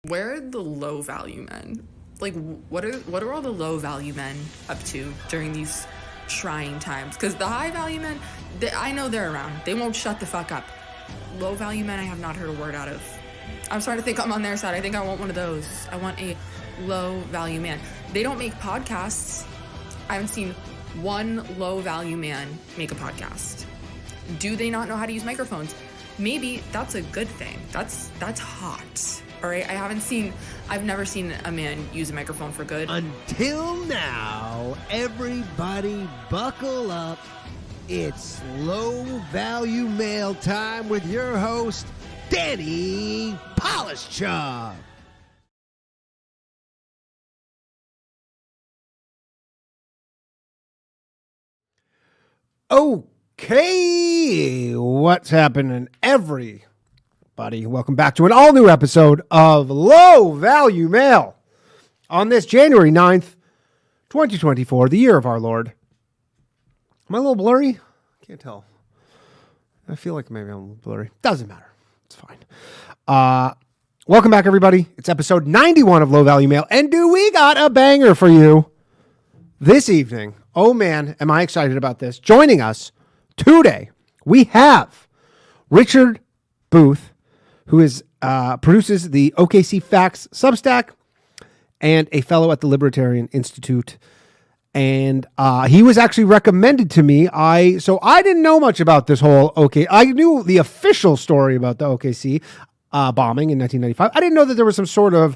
Where are the low value men? Like, what are all the low value men up to during these trying times? Because the high value men, I know they're around. They won't shut the fuck up. Low value men, I have not heard a word out of. I'm starting to think I'm on their side. I think I want one of those. I want a low value man. They don't make podcasts. I haven't seen one low value man make a podcast. Do they not know how to use microphones? Maybe that's a good thing. That's hot. All right, I've never seen a man use a microphone for good. Until now, everybody buckle up. It's low value mail time with your host, Danny Polishchuk. Okay, what's happening, everybody? Welcome back to an all-new episode of Low Value Mail on this January 9th, 2024, the year of our Lord. Am I a little blurry? Can't tell. I feel like maybe I'm a little blurry. Doesn't matter. It's fine. Welcome back, everybody. It's episode 91 of Low Value Mail, and do we got a banger for you this evening. Oh, man, am I excited about this. Joining us today, we have Richard Booth, who produces the OKC Facts Substack and a fellow at the Libertarian Institute. And he was actually recommended to me. So I didn't know much about this whole I knew the official story about the OKC bombing in 1995. I didn't know that there was some sort of,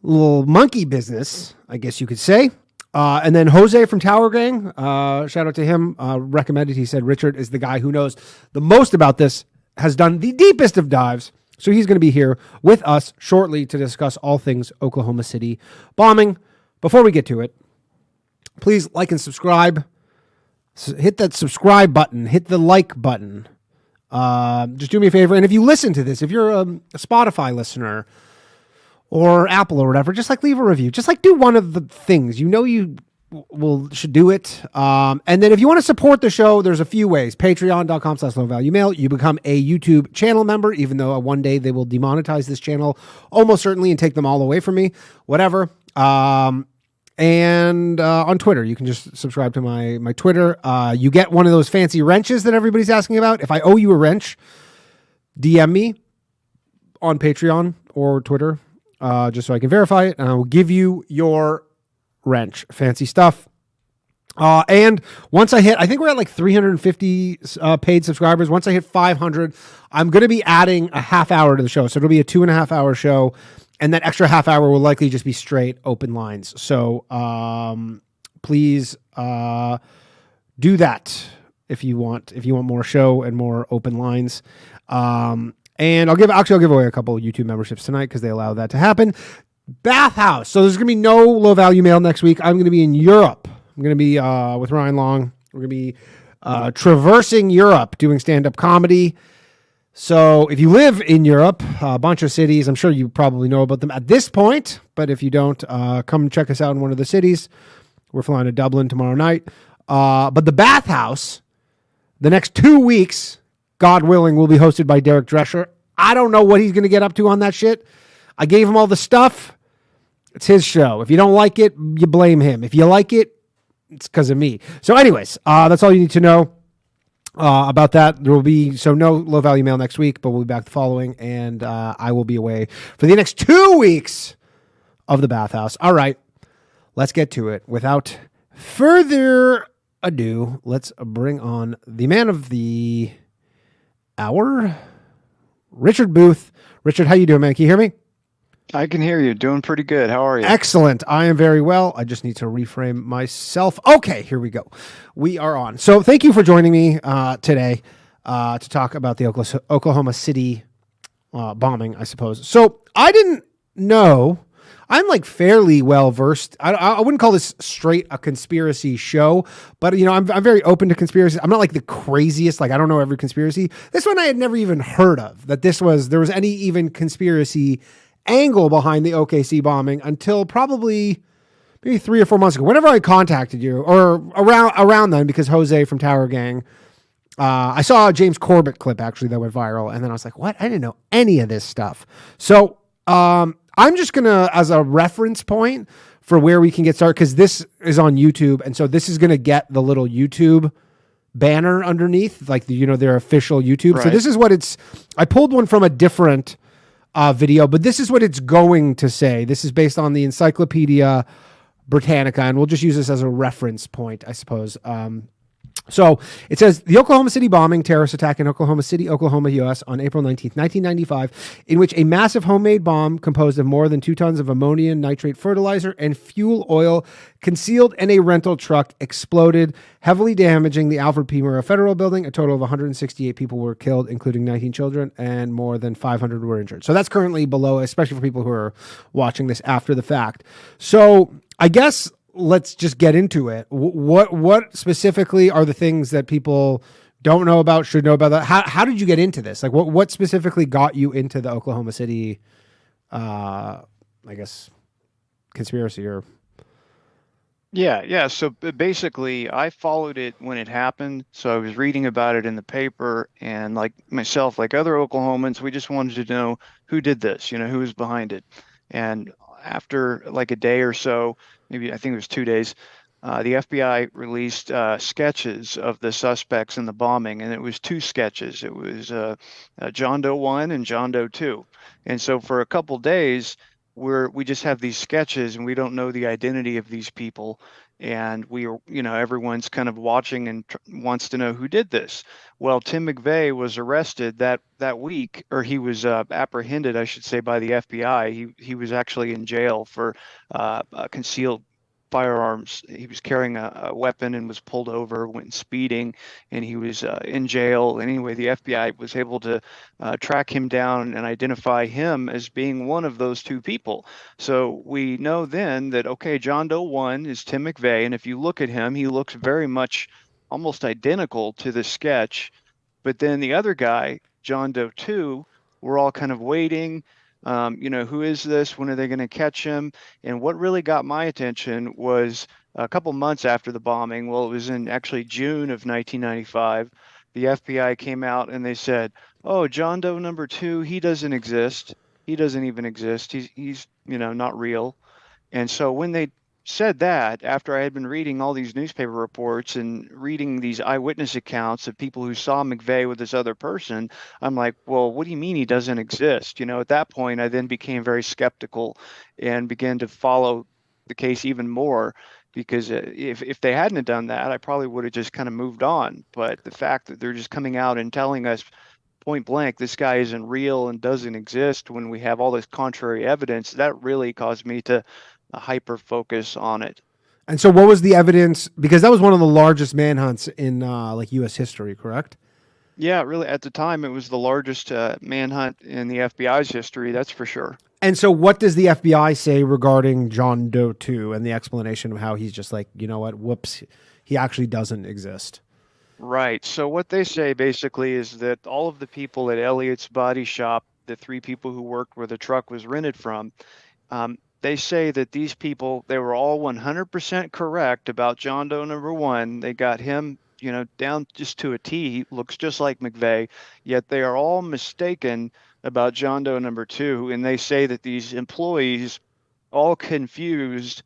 little monkey business, I guess you could say. And then Jose from Tower Gang, shout out to him, recommended. He said Richard is the guy who knows the most about this, has done the deepest of dives. So he's going to be here with us shortly to discuss all things Oklahoma City bombing. Before we get to it, please like and subscribe. Hit that subscribe button. Hit the like button. Just do me a favor. And if you listen to this, if you're a Spotify listener or Apple or whatever, just like leave a review. Just like do one of the things. You should do it. And then if you want to support the show, there's a few ways. Patreon.com/lowvaluemail. You become a YouTube channel member, even though one day they will demonetize this channel almost certainly and take them all away from me. Whatever. And on Twitter, you can just subscribe to my Twitter. You get one of those fancy wrenches that everybody's asking about. If I owe you a wrench, DM me on Patreon or Twitter, just so I can verify it, and I will give you your wrench. Fancy stuff. And once I think we're at like 350 paid subscribers. Once I hit 500, I'm going to be adding a half hour to the show. So it'll be a 2.5 hour show. And that extra half hour will likely just be straight open lines. So please do that if you want more show and more open lines. And I'll give away a couple of YouTube memberships tonight because they allow that to happen. Bathhouse. So there's going to be no low value mail next week. I'm going to be in Europe. I'm going to be with Ryan Long. We're going to be traversing Europe doing stand-up comedy. So if you live in Europe, a bunch of cities, I'm sure you probably know about them at this point. But if you don't, come check us out in one of the cities. We're flying to Dublin tomorrow night. But the Bathhouse, the next 2 weeks, God willing, will be hosted by Derek Drescher. I don't know what he's going to get up to on that shit. I gave him all the stuff. It's his show. If you don't like it, you blame him. If you like it, it's because of me. So anyways, that's all you need to know about that. There will be, no low value mail next week, but we'll be back the following, and I will be away for the next 2 weeks of the Bathhouse. All right, let's get to it. Without further ado, let's bring on the man of the hour, Richard Booth. Richard, how you doing, man? Can you hear me? I can hear you. Doing pretty good. How are you? Excellent. I am very well. I just need to reframe myself. Okay, here we go. We are on. So thank you for joining me today to talk about the Oklahoma City bombing, I suppose. So I didn't know. I'm like fairly well versed. I wouldn't call this straight a conspiracy show, but I'm very open to conspiracies. I'm not like the craziest. Like I don't know every conspiracy. This one I had never even heard of. That there was any even conspiracy angle behind the OKC bombing until probably maybe 3 or 4 months ago. Whenever I contacted you, or around then, because Jose from Tower Gang I saw a James Corbett clip actually that went viral, and then I was like, what? I didn't know any of this stuff. So I'm just going to, as a reference point for where we can get started, because this is on YouTube, and so this is going to get the little YouTube banner underneath, like their official YouTube. Right. So this is what I pulled one from a different video, but this is what it's going to say. This is based on the Encyclopedia Britannica, and we'll just use this as a reference point, I suppose. So it says the Oklahoma City bombing terrorist attack in Oklahoma City, Oklahoma, U.S. on April 19th, 1995, in which a massive homemade bomb composed of more than 2 tons of ammonium nitrate fertilizer and fuel oil concealed in a rental truck exploded, heavily damaging the Alfred P. Murrah Federal Building. A total of 168 people were killed, including 19 children, and more than 500 were injured. So that's currently below, especially for people who are watching this after the fact. So I guess let's just get into it. What specifically are the things that people don't know about, should know about? That? How did you get into this? Like what specifically got you into the Oklahoma City, I guess, conspiracy or? Yeah. So basically, I followed it when it happened. So I was reading about it in the paper, and like myself, like other Oklahomans, we just wanted to know who did this, who was behind it. And after like a day or so, maybe I think it was 2 days, the FBI released sketches of the suspects in the bombing, and it was 2 sketches. It was John Doe 1 and John Doe 2. And so for a couple days, we just have these sketches, and we don't know the identity of these people. And everyone's kind of watching and wants to know who did this. Well, Tim McVeigh was arrested that week, or he was apprehended, I should say, by the FBI. He was actually in jail for concealed firearms. He was carrying a weapon and was pulled over, went speeding, and he was in jail. Anyway, the FBI was able to track him down and identify him as being one of those 2 people. So we know then that, okay, John Doe 1 is Tim McVeigh, and if you look at him, he looks very much almost identical to the sketch. But then the other guy, John Doe 2, we're all kind of waiting. Who is this? When are they going to catch him? And what really got my attention was a couple months after the bombing. Well, it was in actually June of 1995. The FBI came out and they said, "Oh, John Doe number 2, he doesn't exist. He doesn't even exist. He's not real." And so when they said that, after I had been reading all these newspaper reports and reading these eyewitness accounts of people who saw McVeigh with this other person, I'm like, well, what do you mean he doesn't exist? At that point, I then became very skeptical and began to follow the case even more, because if they hadn't have done that, I probably would have just kind of moved on. But the fact that they're just coming out and telling us point blank, this guy isn't real and doesn't exist, when we have all this contrary evidence, that really caused me to hyper focus on it. And so what was the evidence? Because that was one of the largest manhunts in like U.S. history, correct? Yeah, really. At the time, it was the largest manhunt in the FBI's history. That's for sure. And so what does the FBI say regarding John Doe 2 and the explanation of how he's just like, you know what, whoops, he actually doesn't exist? Right. So what they say basically is that all of the people at Elliott's body shop, the 3 people who worked where the truck was rented from, they say that these people, they were all 100% correct about John Doe number 1. They got him, down just to a T. He looks just like McVeigh, yet they are all mistaken about John Doe number 2. And they say that these employees all confused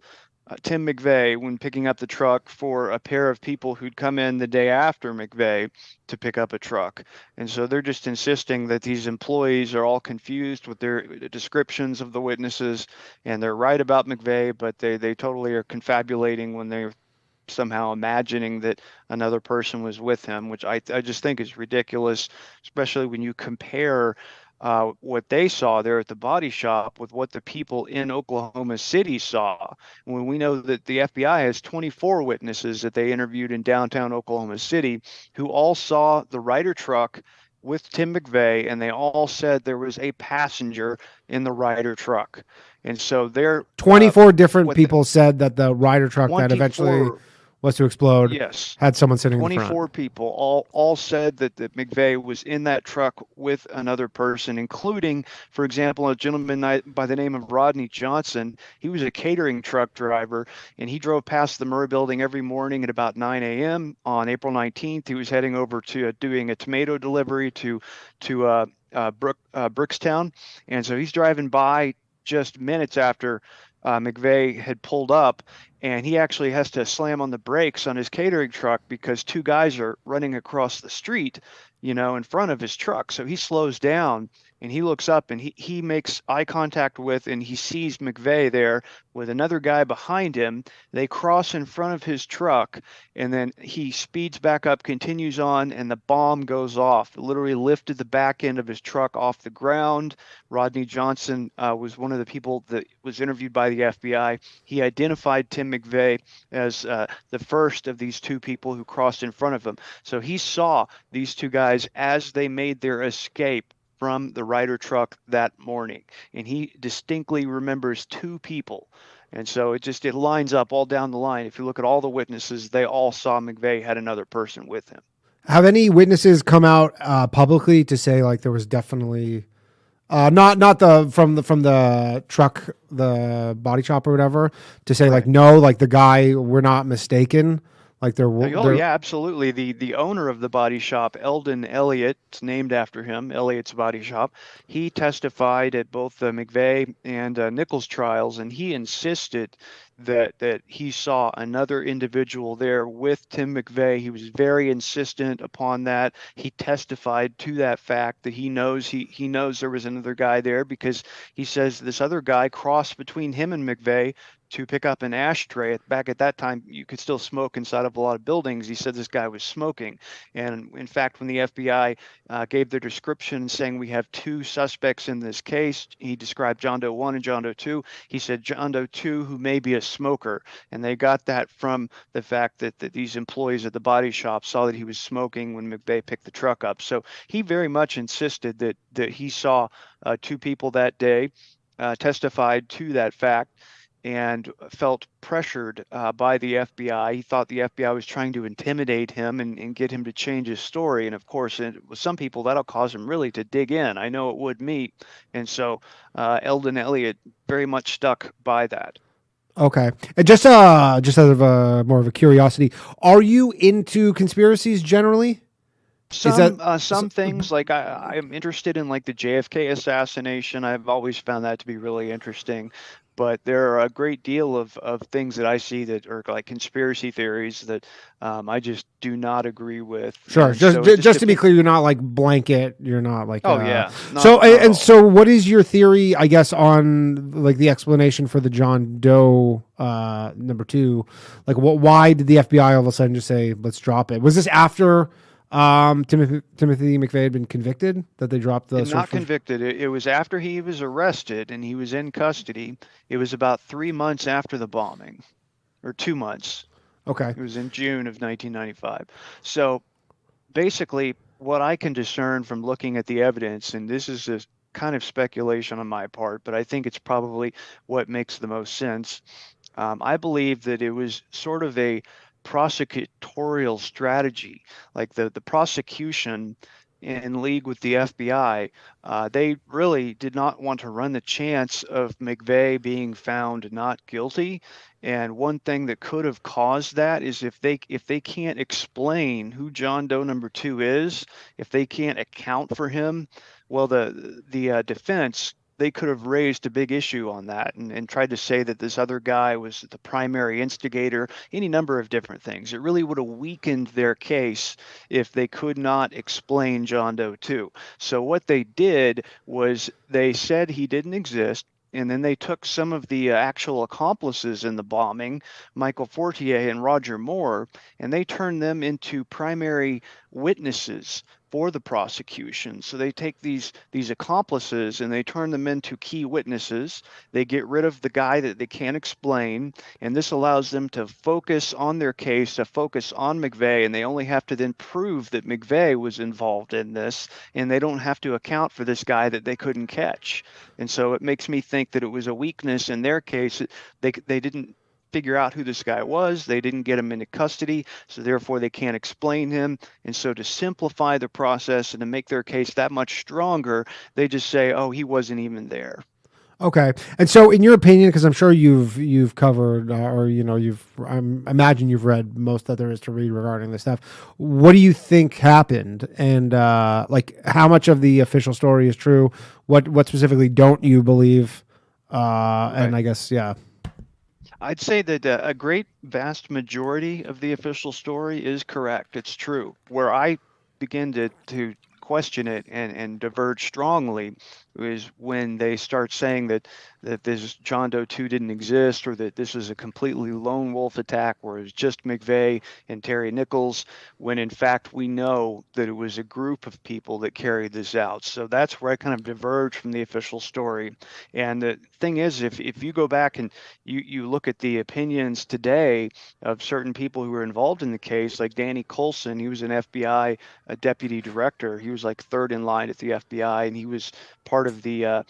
Tim McVeigh when picking up the truck for a pair of people who'd come in the day after McVeigh to pick up a truck. And so they're just insisting that these employees are all confused with their descriptions of the witnesses, and they're right about McVeigh, but they totally are confabulating when they're somehow imagining that another person was with him, which I just think is ridiculous, especially when you compare what they saw there at the body shop with what the people in Oklahoma City saw. When we know that the FBI has 24 witnesses that they interviewed in downtown Oklahoma City who all saw the Ryder truck with Tim McVeigh, and they all said there was a passenger in the Ryder truck. And so they're 24 different people said that the Ryder truck that eventually was to explode. Yes. Had someone sitting in the front. 24 people all said that McVeigh was in that truck with another person, including, for example, a gentleman by the name of Rodney Johnson. He was a catering truck driver, and he drove past the Murray building every morning at about 9 a.m. on April 19th. He was heading over to doing a tomato delivery to Brookstown. And so he's driving by just minutes after McVeigh had pulled up, and he actually has to slam on the brakes on his catering truck because two guys are running across the street, in front of his truck. So he slows down and he looks up and he makes eye contact with, and he sees McVeigh there with another guy behind him. They cross in front of his truck, and then he speeds back up, continues on, and the bomb goes off. It literally lifted the back end of his truck off the ground. Rodney Johnson was one of the people that was interviewed by the FBI. He identified Tim McVeigh as the first of these two people who crossed in front of him. So he saw these two guys as they made their escape from the Ryder truck that morning, and he distinctly remembers two people. And so it lines up all down the line. If you look at all the witnesses, they all saw McVeigh had another person with him. Have any witnesses come out publicly to say like there was definitely not from the truck, the body shop or whatever, to say like no, like the guy, we're not mistaken? Like yeah, absolutely. The owner of the body shop, Eldon Elliott, it's named after him, Elliott's Body Shop. He testified at both the McVeigh and Nichols trials, and he insisted that he saw another individual there with Tim McVeigh. He was very insistent upon that. He testified to that fact that he knows there was another guy there, because he says this other guy crossed between him and McVeigh to pick up an ashtray. Back at that time, you could still smoke inside of a lot of buildings. He said this guy was smoking. And in fact, when the FBI gave their description saying we have two suspects in this case, he described John Doe 1 and John Doe 2. He said John Doe 2, who may be a smoker. And they got that from the fact that these employees at the body shop saw that he was smoking when McVeigh picked the truck up. So he very much insisted that he saw two people that day, testified to that fact, and felt pressured by the FBI. He thought the FBI was trying to intimidate him and get him to change his story. And of course, with some people, that'll cause him really to dig in. I know it would me. And so Eldon Elliott very much stuck by that. Okay. And just out of more of a curiosity, are you into conspiracies generally? Some things, like I'm interested in like the JFK assassination. I've always found that to be really interesting. But there are a great deal of things that I see that are like conspiracy theories that I just do not agree with. Sure. Just to be clear, you're not like blanket. You're not like. Oh, yeah. So what is your theory, I guess, on like the explanation for the John Doe number 2? Like, why did the FBI all of a sudden just say, let's drop it? Was this after Timothy McVeigh had been convicted that they dropped the not convicted? It was after he was arrested and he was in custody. It was about 3 months after the bombing, or 2 months. Okay. It was in June of 1995. So basically what I can discern from looking at the evidence, and this is a kind of speculation on my part, but I think it's probably what makes the most sense. I believe that it was sort of a prosecutorial strategy. Like the prosecution in league with the FBI, they really did not want to run the chance of McVeigh being found not guilty. And one thing that could have caused that is if they can't explain who John Doe number 2 is, if they can't account for him, well, the defense, they could have raised a big issue on that and tried to say that this other guy was the primary instigator, any number of different things. It really would have weakened their case if they could not explain John Doe 2. So what they did was they said he didn't exist. And then they took some of the actual accomplices in the bombing, Michael Fortier and Roger Moore, and they turned them into primary witnesses for the prosecution. So they take these accomplices and they turn them into key witnesses. They get rid of the guy that they can't explain, and this allows them to focus on their case, to focus on McVeigh, and they only have to then prove that McVeigh was involved in this, and they don't have to account for this guy that they couldn't catch. And so it makes me think that it was a weakness in their case. They didn't figure out who this guy was. They didn't get him into custody, so therefore they can't explain him. And so to simplify the process and to make their case that much stronger, they just say, oh, he wasn't even there. Okay. And so in your opinion, because I'm sure you've covered or I imagine you've read most that there is to read regarding this stuff. What do you think happened? And like how much of the official story is true? What specifically don't you believe? And I guess, yeah. I'd say that a great vast majority of the official story is correct. It's true. Where I begin to question it and diverge strongly is when they start saying that this John Doe 2 didn't exist, or that this was a completely lone wolf attack where it was just McVeigh and Terry Nichols, when in fact we know that it was a group of people that carried this out. So that's where I kind of diverge from the official story. And the thing is, if you go back and you look at the opinions today of certain people who were involved in the case, like Danny Coulson, he was an FBI deputy director. He was like third in line at the FBI, and he was part of the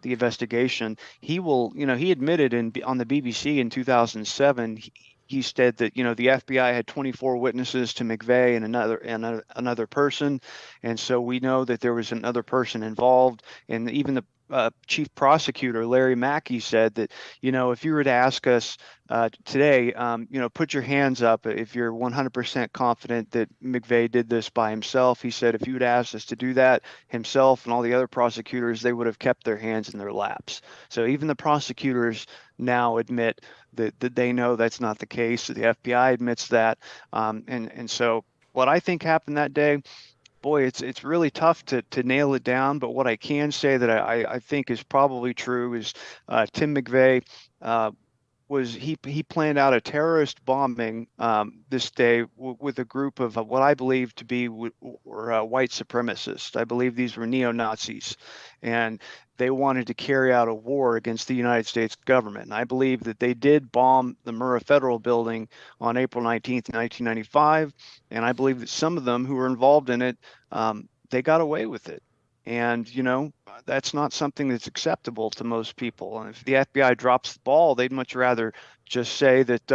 investigation. He admitted on the BBC in 2007. He said that the FBI had 24 witnesses to McVeigh and another person, and so we know that there was another person involved. And even the chief prosecutor Larry Mackey said that if you were to ask us today, put your hands up if you're 100% confident that McVeigh did this by himself. He said if you would ask us to do that, himself and all the other prosecutors, they would have kept their hands in their laps. So even the prosecutors now admit that they know that's not the case. The FBI admits that, and so what I think happened that day, boy, it's really tough to nail it down. But what I can say that I think is probably true is Tim McVeigh he planned out a terrorist bombing this day with a group of what I believe to be were white supremacists. I believe these were neo-Nazis, and they wanted to carry out a war against the United States government. And I believe that they did bomb the Murrah Federal Building on April 19th, 1995, and I believe that some of them who were involved in it, they got away with it. And, that's not something that's acceptable to most people. And if the FBI drops the ball, they'd much rather just say that,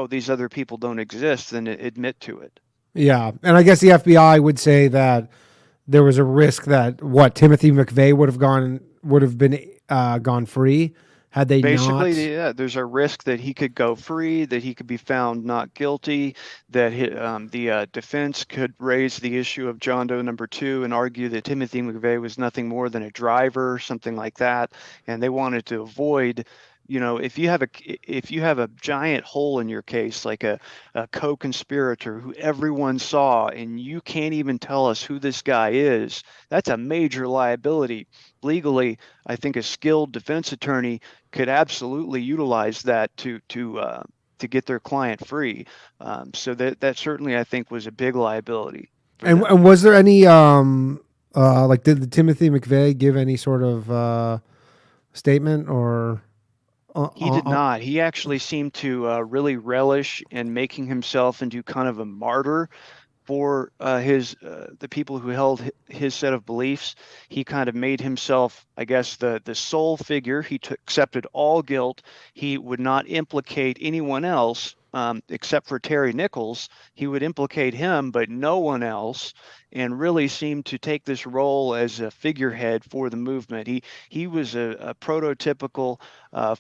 these other people don't exist than admit to it. Yeah. And I guess the FBI would say that there was a risk that Timothy McVeigh would have been gone free had they Basically, not. Yeah, there's a risk that he could go free, that he could be found not guilty, that the defense could raise the issue of John Doe number 2 and argue that Timothy McVeigh was nothing more than a driver, something like that. And they wanted to avoid, if you have a giant hole in your case, like a co-conspirator who everyone saw, and you can't even tell us who this guy is, that's a major liability. Legally, I think a skilled defense attorney could absolutely utilize that to get their client free. So that certainly, I think, was a big liability. And was there any did Timothy McVeigh give any sort of statement or? He did not. He actually seemed to really relish in making himself into kind of a martyr for the people who held his set of beliefs. He kind of made himself, I guess, the sole figure. He accepted all guilt. He would not implicate anyone else except for Terry Nichols. He would implicate him, but no one else, and really seemed to take this role as a figurehead for the movement. He was a prototypical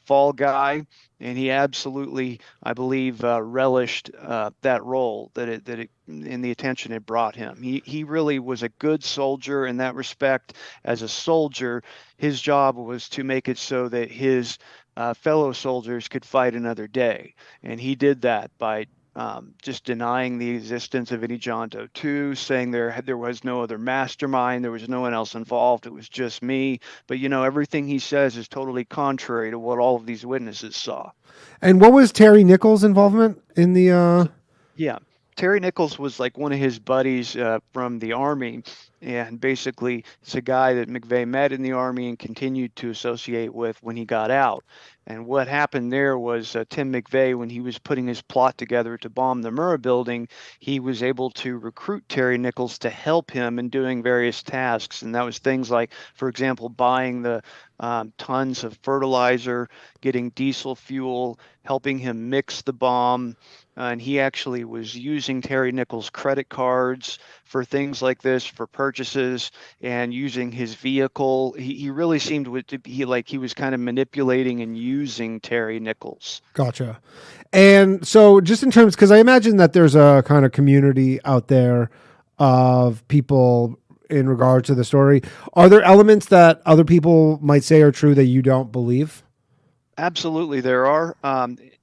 fall guy, and he absolutely, I believe, relished that role in the attention it brought him. He really was a good soldier in that respect. As a soldier, his job was to make it so that his fellow soldiers could fight another day, and he did that by just denying the existence of any John Doe 2, saying there was no other mastermind, there was no one else involved, it was just me. But everything he says is totally contrary to what all of these witnesses saw. And what was Terry Nichols' involvement in the? Yeah, Terry Nichols was like one of his buddies from the Army, And basically, it's a guy that McVeigh met in the Army and continued to associate with when he got out. And what happened there was Tim McVeigh, when he was putting his plot together to bomb the Murrah building, he was able to recruit Terry Nichols to help him in doing various tasks. And that was things like, for example, buying the tons of fertilizer, getting diesel fuel, helping him mix the bomb. And he actually was using Terry Nichols' credit cards for things like this, for purchases, and using his vehicle. He really seemed to be like he was kind of manipulating and using Terry Nichols. Gotcha. And so just in terms, because I imagine that there's a kind of community out there of people in regard to the story. Are there elements that other people might say are true that you don't believe? Absolutely, there are.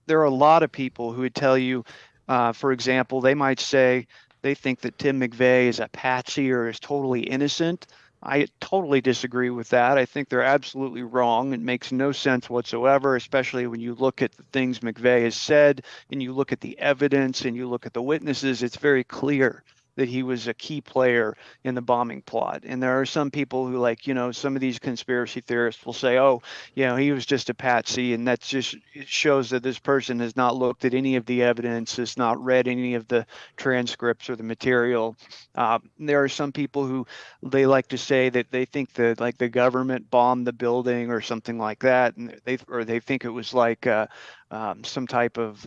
There are a lot of people who would tell you, for example, they might say they think that Tim McVeigh is a patsy or is totally innocent. I totally disagree with that. I think they're absolutely wrong. It makes no sense whatsoever, especially when you look at the things McVeigh has said and you look at the evidence and you look at the witnesses. It's very clear that he was a key player in the bombing plot. And there are some people who, like, some of these conspiracy theorists will say, oh, he was just a patsy. And that's just, it shows that this person has not looked at any of the evidence, has not read any of the transcripts or the material. There are some people who they like to say that they think that like the government bombed the building or something like that. And they think it was like some type of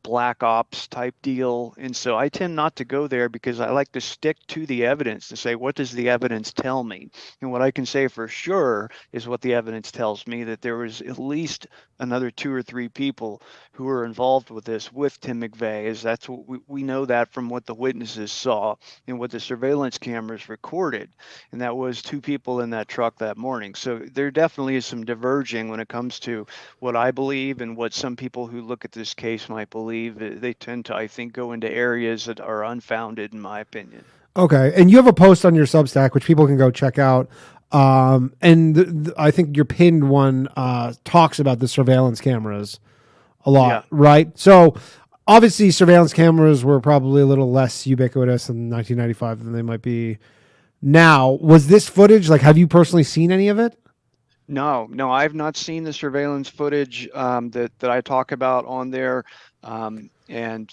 black ops type deal. And so I tend not to go there because I like to stick to the evidence to say, what does the evidence tell me? And what I can say for sure is what the evidence tells me, that there was at least another 2 or 3 people who were involved with this with Tim McVeigh. Is that's what we know that from what the witnesses saw and what the surveillance cameras recorded. And that was 2 people in that truck that morning. So there definitely is some diverging when it comes to what I believe and what some people who look at this case might believe. They tend to, I think, go into areas that are unfounded, in my opinion. Okay. And you have a post on your Substack, which people can go check out. And I think your pinned one talks about the surveillance cameras a lot, right? So obviously surveillance cameras were probably a little less ubiquitous in 1995 than they might be now. Was this footage, like, have you personally seen any of it? No, I've not seen the surveillance footage that I talk about on there. And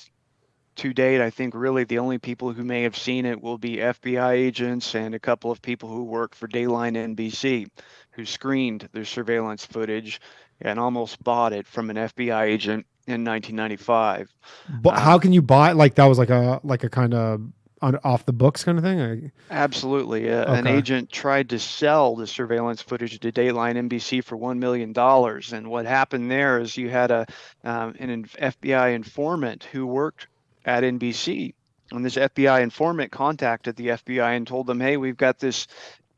to date, I think really the only people who may have seen it will be FBI agents and a couple of people who work for Dayline NBC, who screened their surveillance footage and almost bought it from an FBI agent in 1995. But how can you buy it? Like that was like a kind of off the books kind of thing? Absolutely. An agent tried to sell the surveillance footage to Dayline NBC for $1 million. And what happened there is you had an FBI informant who worked at NBC. And this FBI informant contacted the FBI and told them, hey, we've got this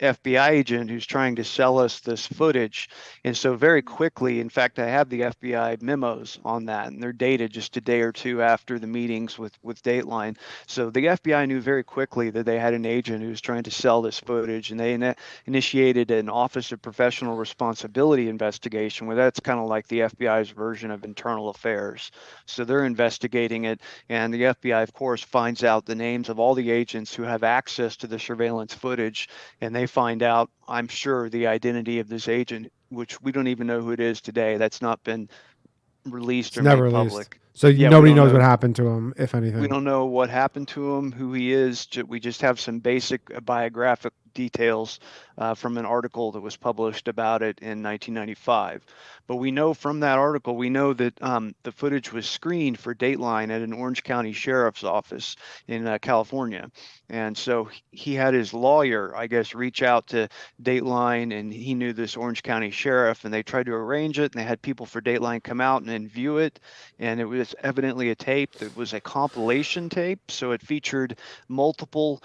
FBI agent who's trying to sell us this footage. And so very quickly, in fact, I have the FBI memos on that, and they're dated just a day or two after the meetings with Dateline. So the FBI knew very quickly that they had an agent who was trying to sell this footage, and they initiated an Office of Professional Responsibility investigation, where that's kind of like the FBI's version of internal affairs. So they're investigating it, and the FBI, of course, finds out the names of all the agents who have access to the surveillance footage, and they find out, I'm sure, the identity of this agent, which we don't even know who it is today. That's not been released or made public. So nobody knows what happened to him, if anything. We don't know what happened to him, who he is. We just have some basic biographic details from an article that was published about it in 1995. But we know from that article, we know that the footage was screened for Dateline at an Orange County Sheriff's Office in California. And so he had his lawyer, I guess, reach out to Dateline, and he knew this Orange County sheriff, and they tried to arrange it, and they had people for Dateline come out and view it. And it was evidently a tape that was a compilation tape. So it featured multiple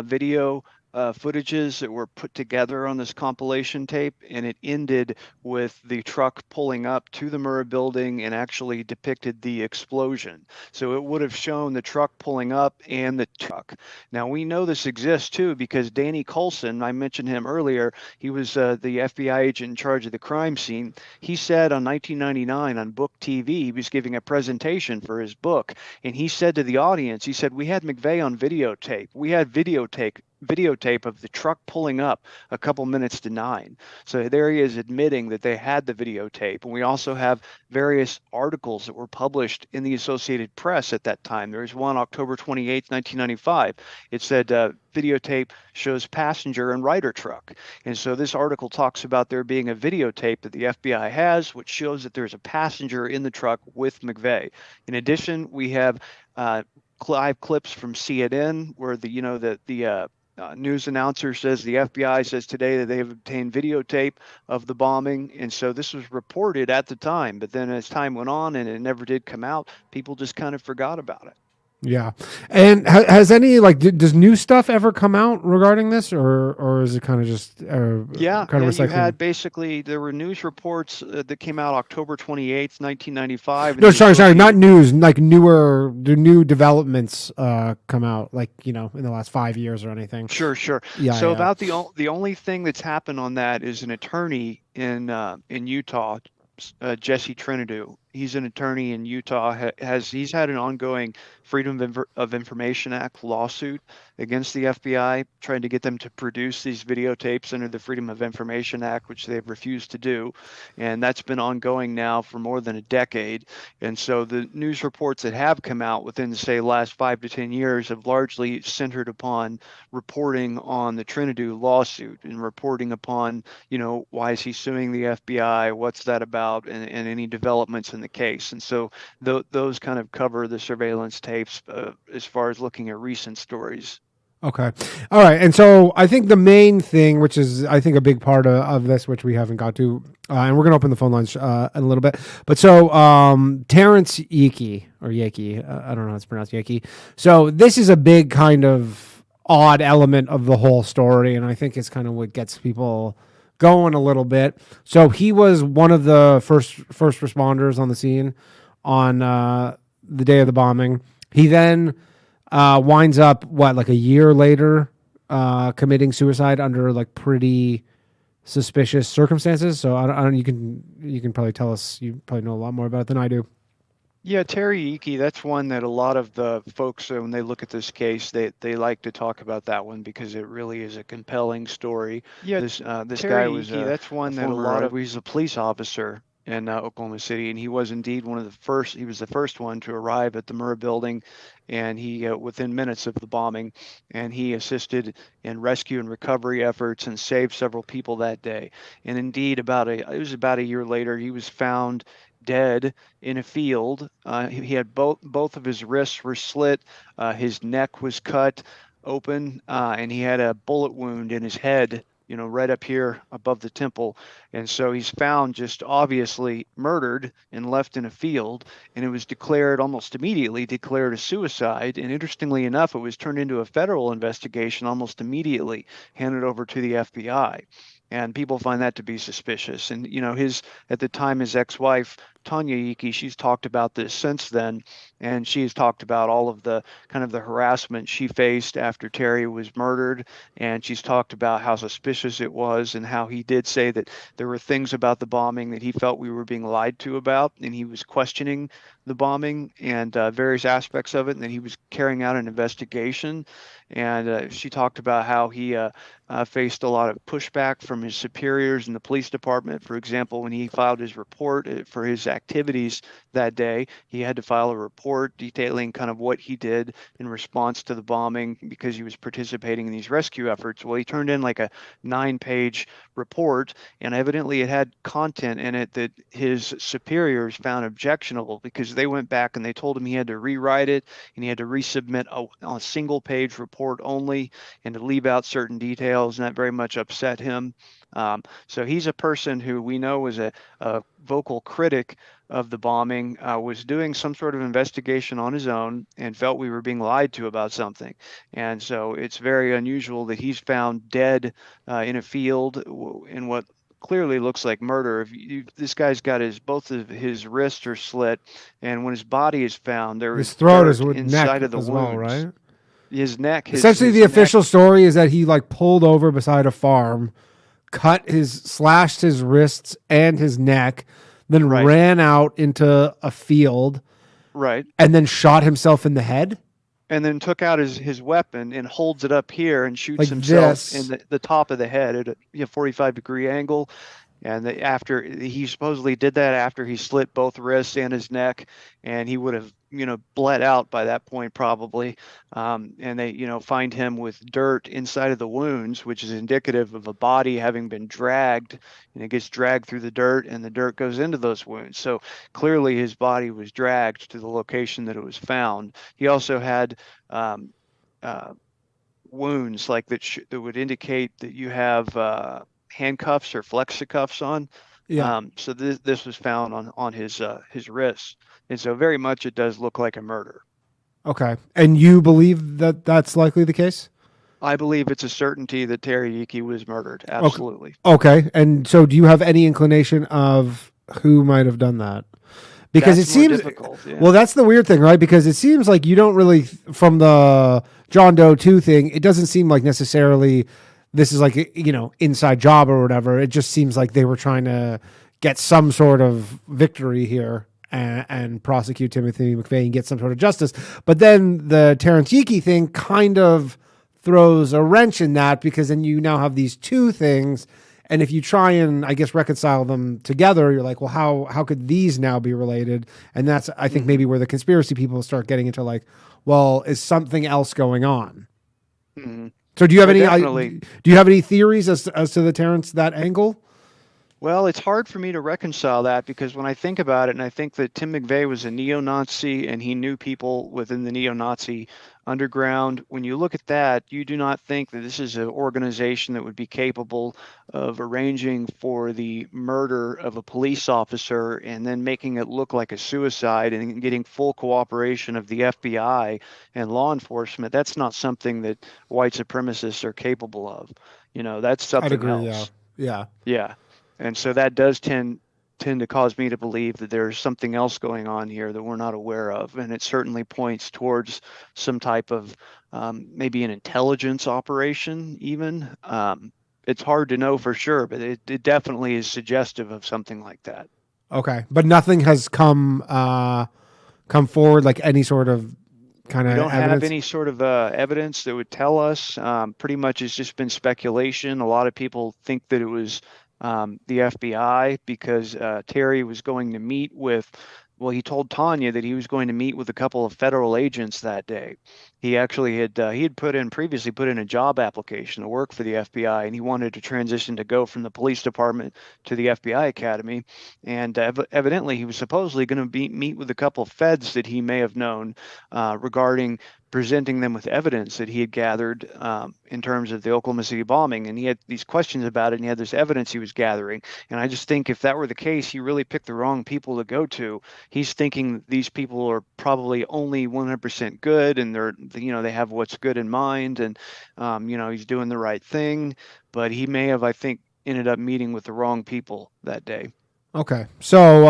video footages that were put together on this compilation tape, and it ended with the truck pulling up to the Murrah building and actually depicted the explosion. So it would have shown the truck pulling up and the truck. Now we know this exists too because Danny Coulson, I mentioned him earlier, he was the FBI agent in charge of the crime scene. He said on 1999 on Book TV, he was giving a presentation for his book, and he said to the audience, he said, we had McVeigh on videotape. We had videotape videotape of the truck pulling up a couple minutes to 9. So there he is admitting that they had the videotape. And we also have various articles that were published in the Associated Press at that time. There's one October 28th, 1995. It said videotape shows passenger and rider truck. And so this article talks about there being a videotape that the FBI has, which shows that there's a passenger in the truck with McVeigh. In addition, we have live clips from CNN where the news announcer says the FBI says today that they have obtained videotape of the bombing. And so this was reported at the time, but then as time went on and it never did come out, people just kind of forgot about it. Yeah. And has any, does new stuff ever come out regarding this, or is it kind of just kind of recycling? You had basically, there were news reports that came out October 28th, 1995. No, sorry, not news, like new developments come out, in the last 5 years or anything. Sure. Yeah. So about the only thing that's happened on that is an attorney in Utah, Jesse Trinidad. He's an attorney in Utah. He's had an ongoing Freedom of Information Act lawsuit against the FBI, trying to get them to produce these videotapes under the Freedom of Information Act, which they've refused to do. And that's been ongoing now for more than a decade. And so the news reports that have come out within, say, last 5 to 10 years have largely centered upon reporting on the Trinidad lawsuit and reporting upon, why is he suing the FBI? What's that about? And any developments in the case. And so those kind of cover the surveillance tapes as far as looking at recent stories. Okay. All right. And so I think the main thing, which is, I think, a big part of this, which we haven't got to, and we're going to open the phone lines in a little bit. But so Terrance Yeakey, or Yeakey, I don't know how it's pronounced, Yeakey. So this is a big kind of odd element of the whole story. And I think it's kind of what gets people going a little bit. So he was one of the first responders on the scene on the day of the bombing. He then winds up a year later committing suicide under pretty suspicious circumstances. So I don't. You can probably tell us. You probably know a lot more about it than I do. Yeah, Terry Yeakey, that's one that a lot of the folks, when they look at this case, they like to talk about that one because it really is a compelling story. Yeah, this guy was that's one that a lot of, he's a police officer in Oklahoma City, and he was indeed one of the first. He was the first one to arrive at the Murrah building, and he within minutes of the bombing, and he assisted in rescue and recovery efforts and saved several people that day. And indeed, it was about a year later, he was found dead in a field. He had both of his wrists were slit, his neck was cut open, and he had a bullet wound in his head, right up here above the temple. And so he's found just obviously murdered and left in a field, and it was almost immediately declared a suicide. And interestingly enough, it was turned into a federal investigation almost immediately, handed over to the FBI. And people find that to be suspicious. And, at the time, his ex-wife, Tanya Yeakey, she's talked about this since then. And she's talked about all of the kind of the harassment she faced after Terry was murdered. And she's talked about how suspicious it was and how he did say that there were things about the bombing that he felt we were being lied to about. And he was questioning the bombing and various aspects of it. And then he was carrying out an investigation. And she talked about how he faced a lot of pushback from his superiors in the police department. For example, when he filed his report for his activities that day, he had to file a report detailing kind of what he did in response to the bombing because he was participating in these rescue efforts. Well, he turned in a 9-page report, and evidently it had content in it that his superiors found objectionable because they went back and they told him he had to rewrite it and he had to resubmit a single-page report only and to leave out certain details, and that very much upset him. So he's a person who we know was a vocal critic of the bombing, was doing some sort of investigation on his own and felt we were being lied to about something. And so it's very unusual that he's found dead in a field in what clearly looks like murder. This guy's got both of his wrists are slit, and when his body is found, his throat is inside of the as wounds. Well, right? His neck. Essentially, the official story is that he pulled over beside a farm, slashed his wrists and his neck, then ran out into a field, right, and then shot himself in the head. and then took out his weapon and holds it up here and shoots Like himself this. in the top of the head at a 45-degree angle. And after he supposedly did that after he slit both wrists and his neck, and he would have, bled out by that point probably. And they, find him with dirt inside of the wounds, which is indicative of a body having been dragged, and it gets dragged through the dirt, and the dirt goes into those wounds. So clearly his body was dragged to the location that it was found. He also had wounds like that would indicate that you have handcuffs or flexicuffs on. Yeah. So this was found on his wrists, and so very much it does look like a murder. Okay. And you believe that that's likely the case? I believe it's a certainty that Terry Yeakey was murdered. Absolutely. Okay. And so do you have any inclination of who might have done that? Because That's it seems difficult, yeah. Well, that's the weird thing, right? Because it seems like you don't really, from the John Doe 2 thing, it doesn't seem like necessarily this is like, inside job or whatever. It just seems like they were trying to get some sort of victory here and prosecute Timothy McVeigh and get some sort of justice. But then the Terrance Yeakey thing kind of throws a wrench in that, because then you now have these two things. And if you try and, I guess, reconcile them together, you're like, well, how could these now be related? And that's, I think, maybe where the conspiracy people start getting into like, well, is something else going on? Mm-hmm. So do you have any theories as to the Terrance, that angle? Well, it's hard for me to reconcile that, because when I think about it, and I think that Tim McVeigh was a neo-Nazi and he knew people within the neo-Nazi underground. When you look at that, you do not think that this is an organization that would be capable of arranging for the murder of a police officer and then making it look like a suicide and getting full cooperation of the FBI and law enforcement. That's not something that white supremacists are capable of. That's something I'd agree, else. Yeah. Yeah. And so that does tend to cause me to believe that there's something else going on here that we're not aware of. And it certainly points towards some type of maybe an intelligence operation even. It's hard to know for sure, but it definitely is suggestive of something like that. Okay. But nothing has come forward, like any sort of kind of We don't evidence? have any sort of evidence that would tell us. Pretty much it's just been speculation. A lot of people think that it was the FBI, because Terry was going to meet with, well, he told Tanya that he was going to meet with a couple of federal agents that day. He actually had previously put in a job application to work for the FBI, and he wanted to transition to go from the police department to the FBI academy. And evidently he was supposedly going to meet with a couple of feds that he may have known regarding presenting them with evidence that he had gathered in terms of the Oklahoma City bombing. And he had these questions about it, and he had this evidence he was gathering. And I just think if that were the case, he really picked the wrong people to go to. He's thinking these people are probably only 100% good, and they have what's good in mind, and he's doing the right thing. But he may have, I think, ended up meeting with the wrong people that day. Okay, so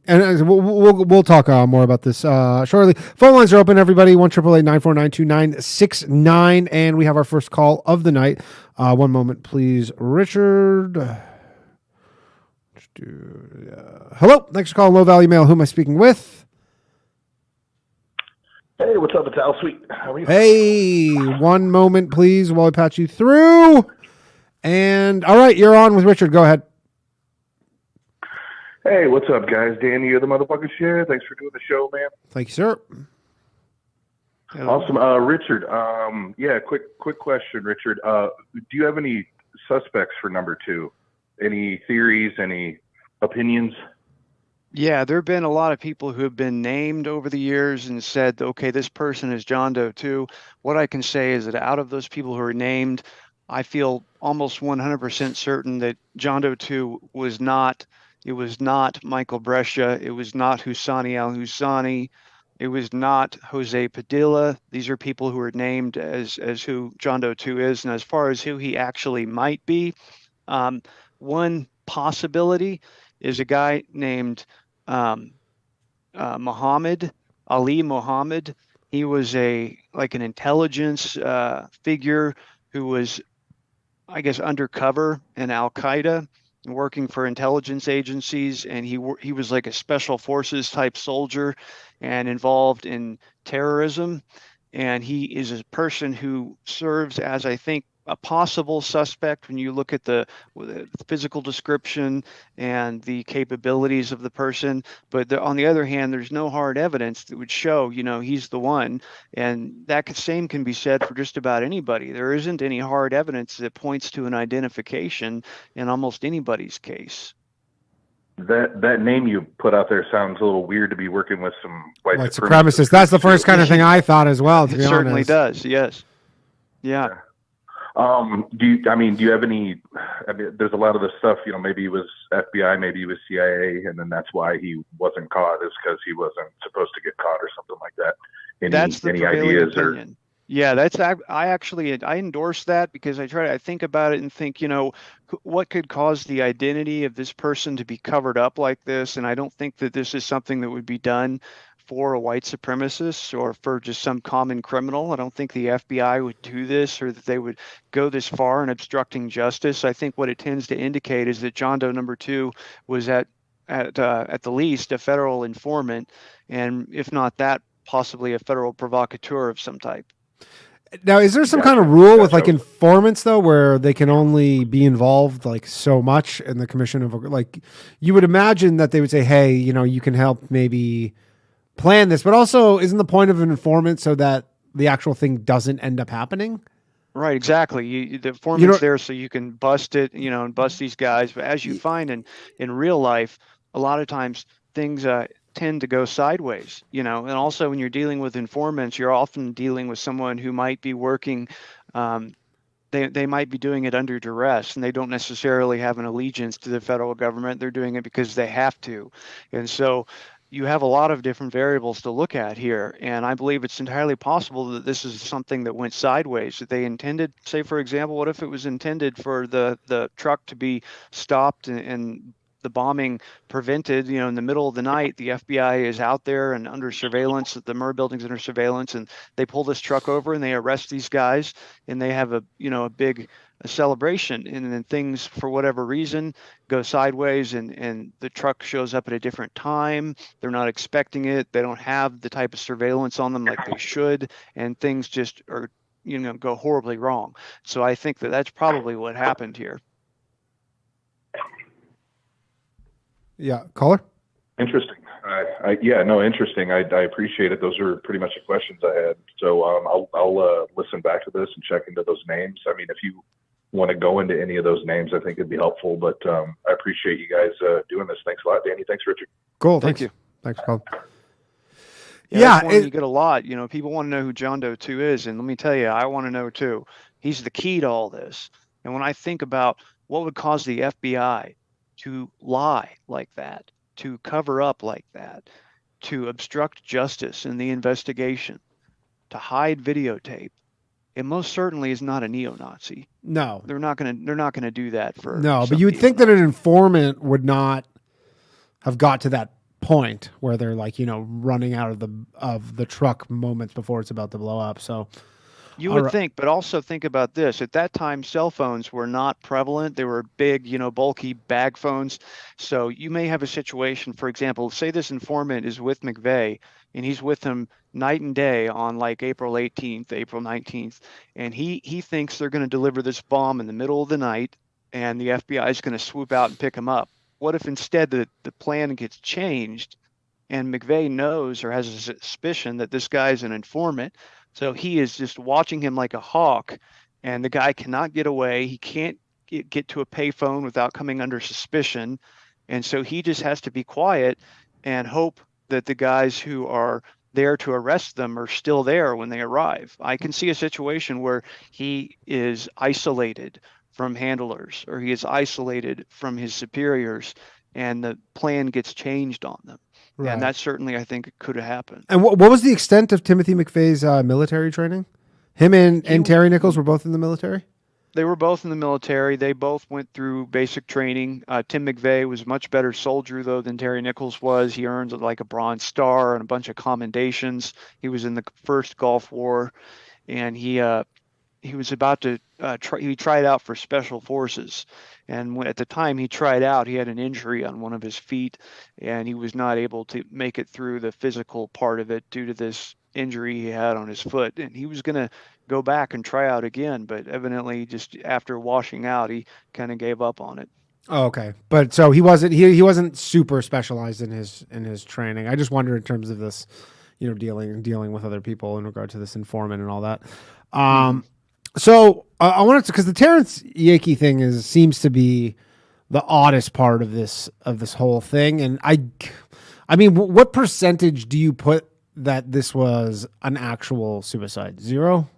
and we'll talk more about this shortly. Phone lines are open, everybody. 1-888-949-2969, and we have our first call of the night. One moment, please, Richard. Hello, next call, low value mail. Who am I speaking with? Hey, what's up? It's Al Sweet. How are you? Hey, one moment, please, while I patch you through. And all right, you're on with Richard. Go ahead. Hey, what's up, guys? Danny, you're the motherfucking shit. Thanks for doing the show, man. Thank you, sir. Awesome. Richard, quick question, Richard. Do you have any suspects for number 2? Any theories, any opinions? Yeah, there have been a lot of people who have been named over the years and said, okay, this person is John Doe 2. What I can say is that out of those people who are named, I feel almost 100% certain that John Doe 2 was not. It was not Michael Brescia. It was not Husani al-Husani. It was not Jose Padilla. These are people who are named as who John Doe 2 is. And as far as who he actually might be, one possibility is a guy named Muhammad, Ali Muhammad. He was an intelligence figure who was, I guess, undercover in Al-Qaeda, working for intelligence agencies, and he was like a special forces type soldier and involved in terrorism. And he is a person who serves as, I think, a possible suspect when you look at the physical description and the capabilities of the person. But on the other hand, there's no hard evidence that would show, he's the one. And that same can be said for just about anybody. There isn't any hard evidence that points to an identification in almost anybody's case. That name you put out there sounds a little weird to be working with some white supremacists. That's the first kind of thing I thought as well, to be honest. It certainly does, yes. Yeah. Do you have any, there's a lot of the stuff, maybe he was FBI, maybe he was CIA, and then that's why he wasn't caught, is because he wasn't supposed to get caught or something like that. That's the any ideas opinion. Or? Yeah, I endorse that, because I think about it and think, what could cause the identity of this person to be covered up like this? And I don't think that this is something that would be done for a white supremacist or for just some common criminal. I don't think the FBI would do this, or that they would go this far in obstructing justice. I think what it tends to indicate is that John Doe number 2 was at the least a federal informant, and if not that, possibly a federal provocateur of some type. Now, is there some kind of rule with like informants though, where they can only be involved like so much in the commission of, like, you would imagine that they would say, hey, you can help maybe plan this, but also isn't the point of an informant so that the actual thing doesn't end up happening? Right, exactly. The informant's there so you can bust it, and bust these guys. But as you find in real life, a lot of times things tend to go sideways, and also when you're dealing with informants, you're often dealing with someone who might be working, they might be doing it under duress, and they don't necessarily have an allegiance to the federal government. They're doing it because they have to. And so you have a lot of different variables to look at here. And I believe it's entirely possible that this is something that went sideways, that they intended, say, for example, what if it was intended for the truck to be stopped and the bombing prevented, in the middle of the night, the FBI is out there and under surveillance, the Murr building's under surveillance, and they pull this truck over and they arrest these guys, and they have a big celebration, and then things, for whatever reason, go sideways, and the truck shows up at a different time. They're not expecting it. They don't have the type of surveillance on them like they should, and things just are, go horribly wrong. So I think that that's probably what happened here. Yeah, caller. Interesting. Interesting. I appreciate it. Those are pretty much the questions I had. So I'll listen back to this and check into those names. I mean, if you want to go into any of those names, I think it'd be helpful. But I appreciate you guys doing this. Thanks a lot, Danny. Thanks, Richard. Cool. Thank you. Thanks, Colin. Yeah, you get a lot. People want to know who John Doe 2 is, and let me tell you, I want to know too. He's the key to all this. And when I think about what would cause the FBI to lie like that, to cover up like that, to obstruct justice in the investigation, to hide videotape, it most certainly is not a neo-Nazi. No, they're not gonna do that for. No, but you would think that an informant would not have got to that point where they're like, running out of the truck moments before it's about to blow up. So you would think, but also think about this. At that time, cell phones were not prevalent. They were big, bulky bag phones. So you may have a situation, for example, say this informant is with McVeigh, and he's with him night and day on like April 18th, April 19th, and he thinks they're going to deliver this bomb in the middle of the night, and the FBI is going to swoop out and pick him up. What if instead the plan gets changed, and McVeigh knows or has a suspicion that this guy's an informant? So he is just watching him like a hawk, and the guy cannot get away. He can't get to a payphone without coming under suspicion. And so he just has to be quiet and hope that the guys who are there to arrest them are still there when they arrive. I can see a situation where he is isolated from handlers, or he is isolated from his superiors, and the plan gets changed on them. Right. And that certainly, I think, could have happened. And what was the extent of Timothy McVeigh's military training? Him and Terry Nichols were both in the military? They were both in the military. They both went through basic training. Tim McVeigh was a much better soldier, though, than Terry Nichols was. He earned like a Bronze Star and a bunch of commendations. He was in the first Gulf War, and he was about to he tried out for Special Forces. And at the time he tried out, he had an injury on one of his feet, and he was not able to make it through the physical part of it due to this injury he had on his foot, and he was going to go back and try out again, but evidently just after washing out, he kind of gave up on it. Oh, okay. But so he wasn't super specialized in his training. I just wonder in terms of this, dealing with other people in regard to this informant and all that. So I wanted to, because the Terrance Yeakey thing seems to be the oddest part of this whole thing. And I mean, what percentage do you put that this was an actual suicide? 0?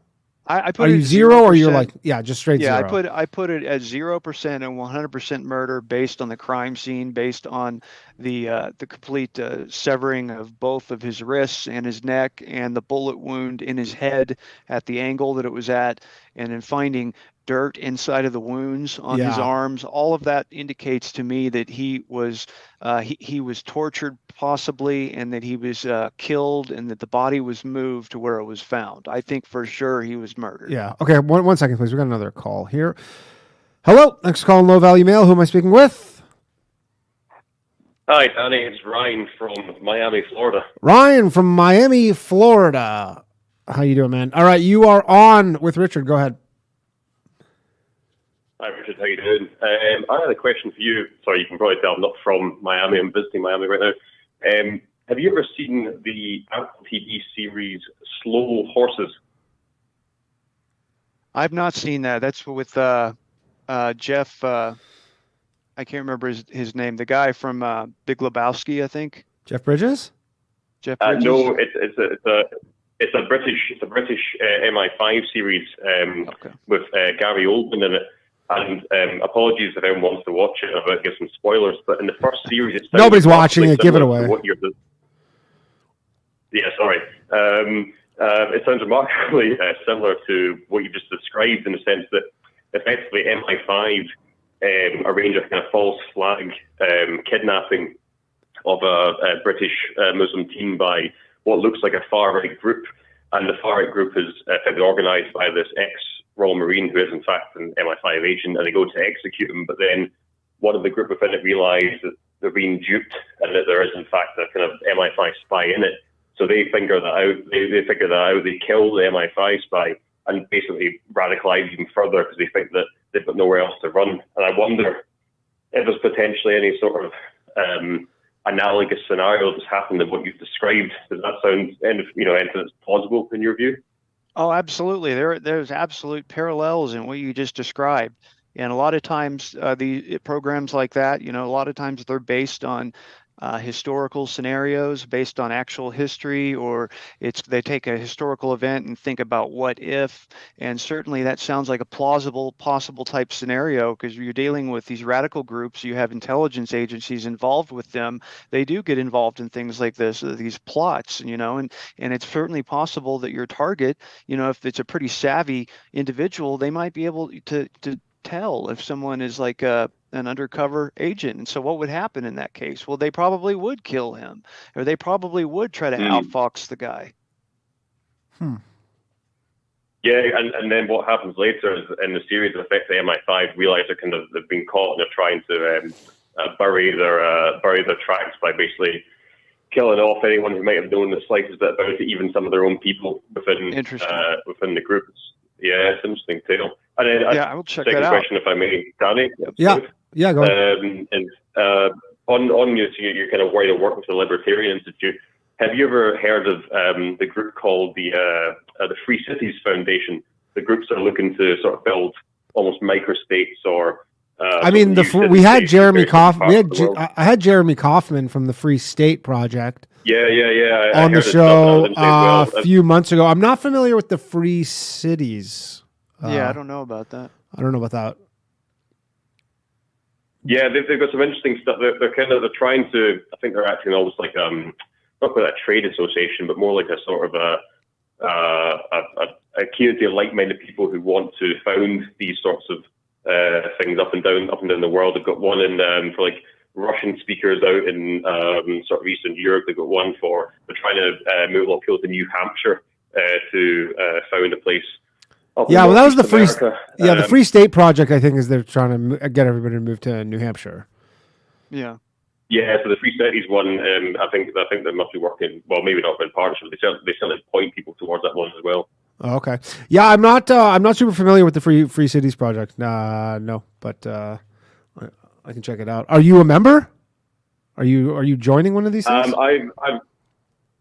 I put Are you 0 or you're like, just straight 0? Yeah, I put it at 0% and 100% murder based on the crime scene, based on the complete severing of both of his wrists and his neck, and the bullet wound in his head at the angle that it was at, and in finding dirt inside of the wounds on his arms. All of that indicates to me that he was tortured possibly, and that he was killed, and that the body was moved to where it was found. I think for sure he was murdered. Yeah. Okay. One second, please. We got another call here. Hello. Thanks for calling Low Value Mail. Who am I speaking with? Hi, Danny. It's Ryan from Miami, Florida. Ryan from Miami, Florida. How you doing, man? All right. You are on with Richard. Go ahead. Hi, Richard. How you doing? I had a question for you. Sorry, you can probably tell I'm not from Miami. I'm visiting Miami right now. Have you ever seen the Apple TV series Slow Horses? I've not seen that. That's with Jeff. I can't remember his name. The guy from Big Lebowski, I think. Jeff Bridges. Jeff Bridges. No, it's a British MI5 series with Gary Oldman in it. And apologies if anyone wants to watch it. I'm about to give some spoilers, but in the first series, it's nobody's watching it. Give it away. Yeah, sorry. It sounds remarkably similar to what you just described, in the sense that effectively MI5 arrange a kind of false flag kidnapping of a British Muslim teen by what looks like a far-right group, and the far-right group is organised by this ex-Royal Marine who is in fact an MI5 agent, and they go to execute him, but then one of the group within it realise that they're being duped and that there is in fact a kind of MI5 spy in it. So they figure that out. They figure that out. They kill the MI5 spy and basically radicalise even further because they think that they've got nowhere else to run. And I wonder if there's potentially any sort of analogous scenario that's happened in what you've described. Does that sound anything that's plausible in your view? Oh, absolutely. There's absolute parallels in what you just described. And a lot of times the programs like that, a lot of times they're based on historical scenarios, based on actual history, or they take a historical event and think about what if. And certainly that sounds like a plausible, possible type scenario, because you're dealing with these radical groups. You have intelligence agencies involved with them. They do get involved in things like this, these plots, and it's certainly possible that your target, if it's a pretty savvy individual, they might be able to tell if someone is like an undercover agent. And so what would happen in that case? Well, they probably would kill him, or they probably would try to outfox the guy. Yeah, and then what happens later is in the series, it affects the MI5 realize they've been caught and they're trying to bury their tracks by basically killing off anyone who might have known the slightest bit about it, even some of their own people within the groups. Yeah, it's an interesting tale. And then I will check second that out. question, if I may, Danny. Yeah, go ahead. On you, so you're kind of where you work with the Libertarian Institute. Have you ever heard of the group called the Free Cities Foundation? The groups are looking to sort of build almost microstates or. We had Jeremy Kaufman. I had Jeremy Kaufman from the Free State Project. Yeah. On the show a few months ago. I'm not familiar with the Free Cities. I don't know about that. Yeah, they've got some interesting stuff. They're trying to. I think they're acting almost like not quite a trade association, but more like a sort of a community of like-minded people who want to found these sorts of things up and down the world. They've got one in for like Russian speakers out in sort of Eastern Europe. They've got one for they're trying to move a lot of people to New Hampshire to found a place. Yeah, well, that was the the Free State Project. I think is they're trying to get everybody to move to New Hampshire. Yeah. Yeah, so the Free Cities one, I think they must be working. Well, maybe not in partnership. They certainly point people towards that one as well. Oh, okay. Yeah, I'm not super familiar with the Free Cities project. No, but I can check it out. Are you a member? Are you joining one of these things?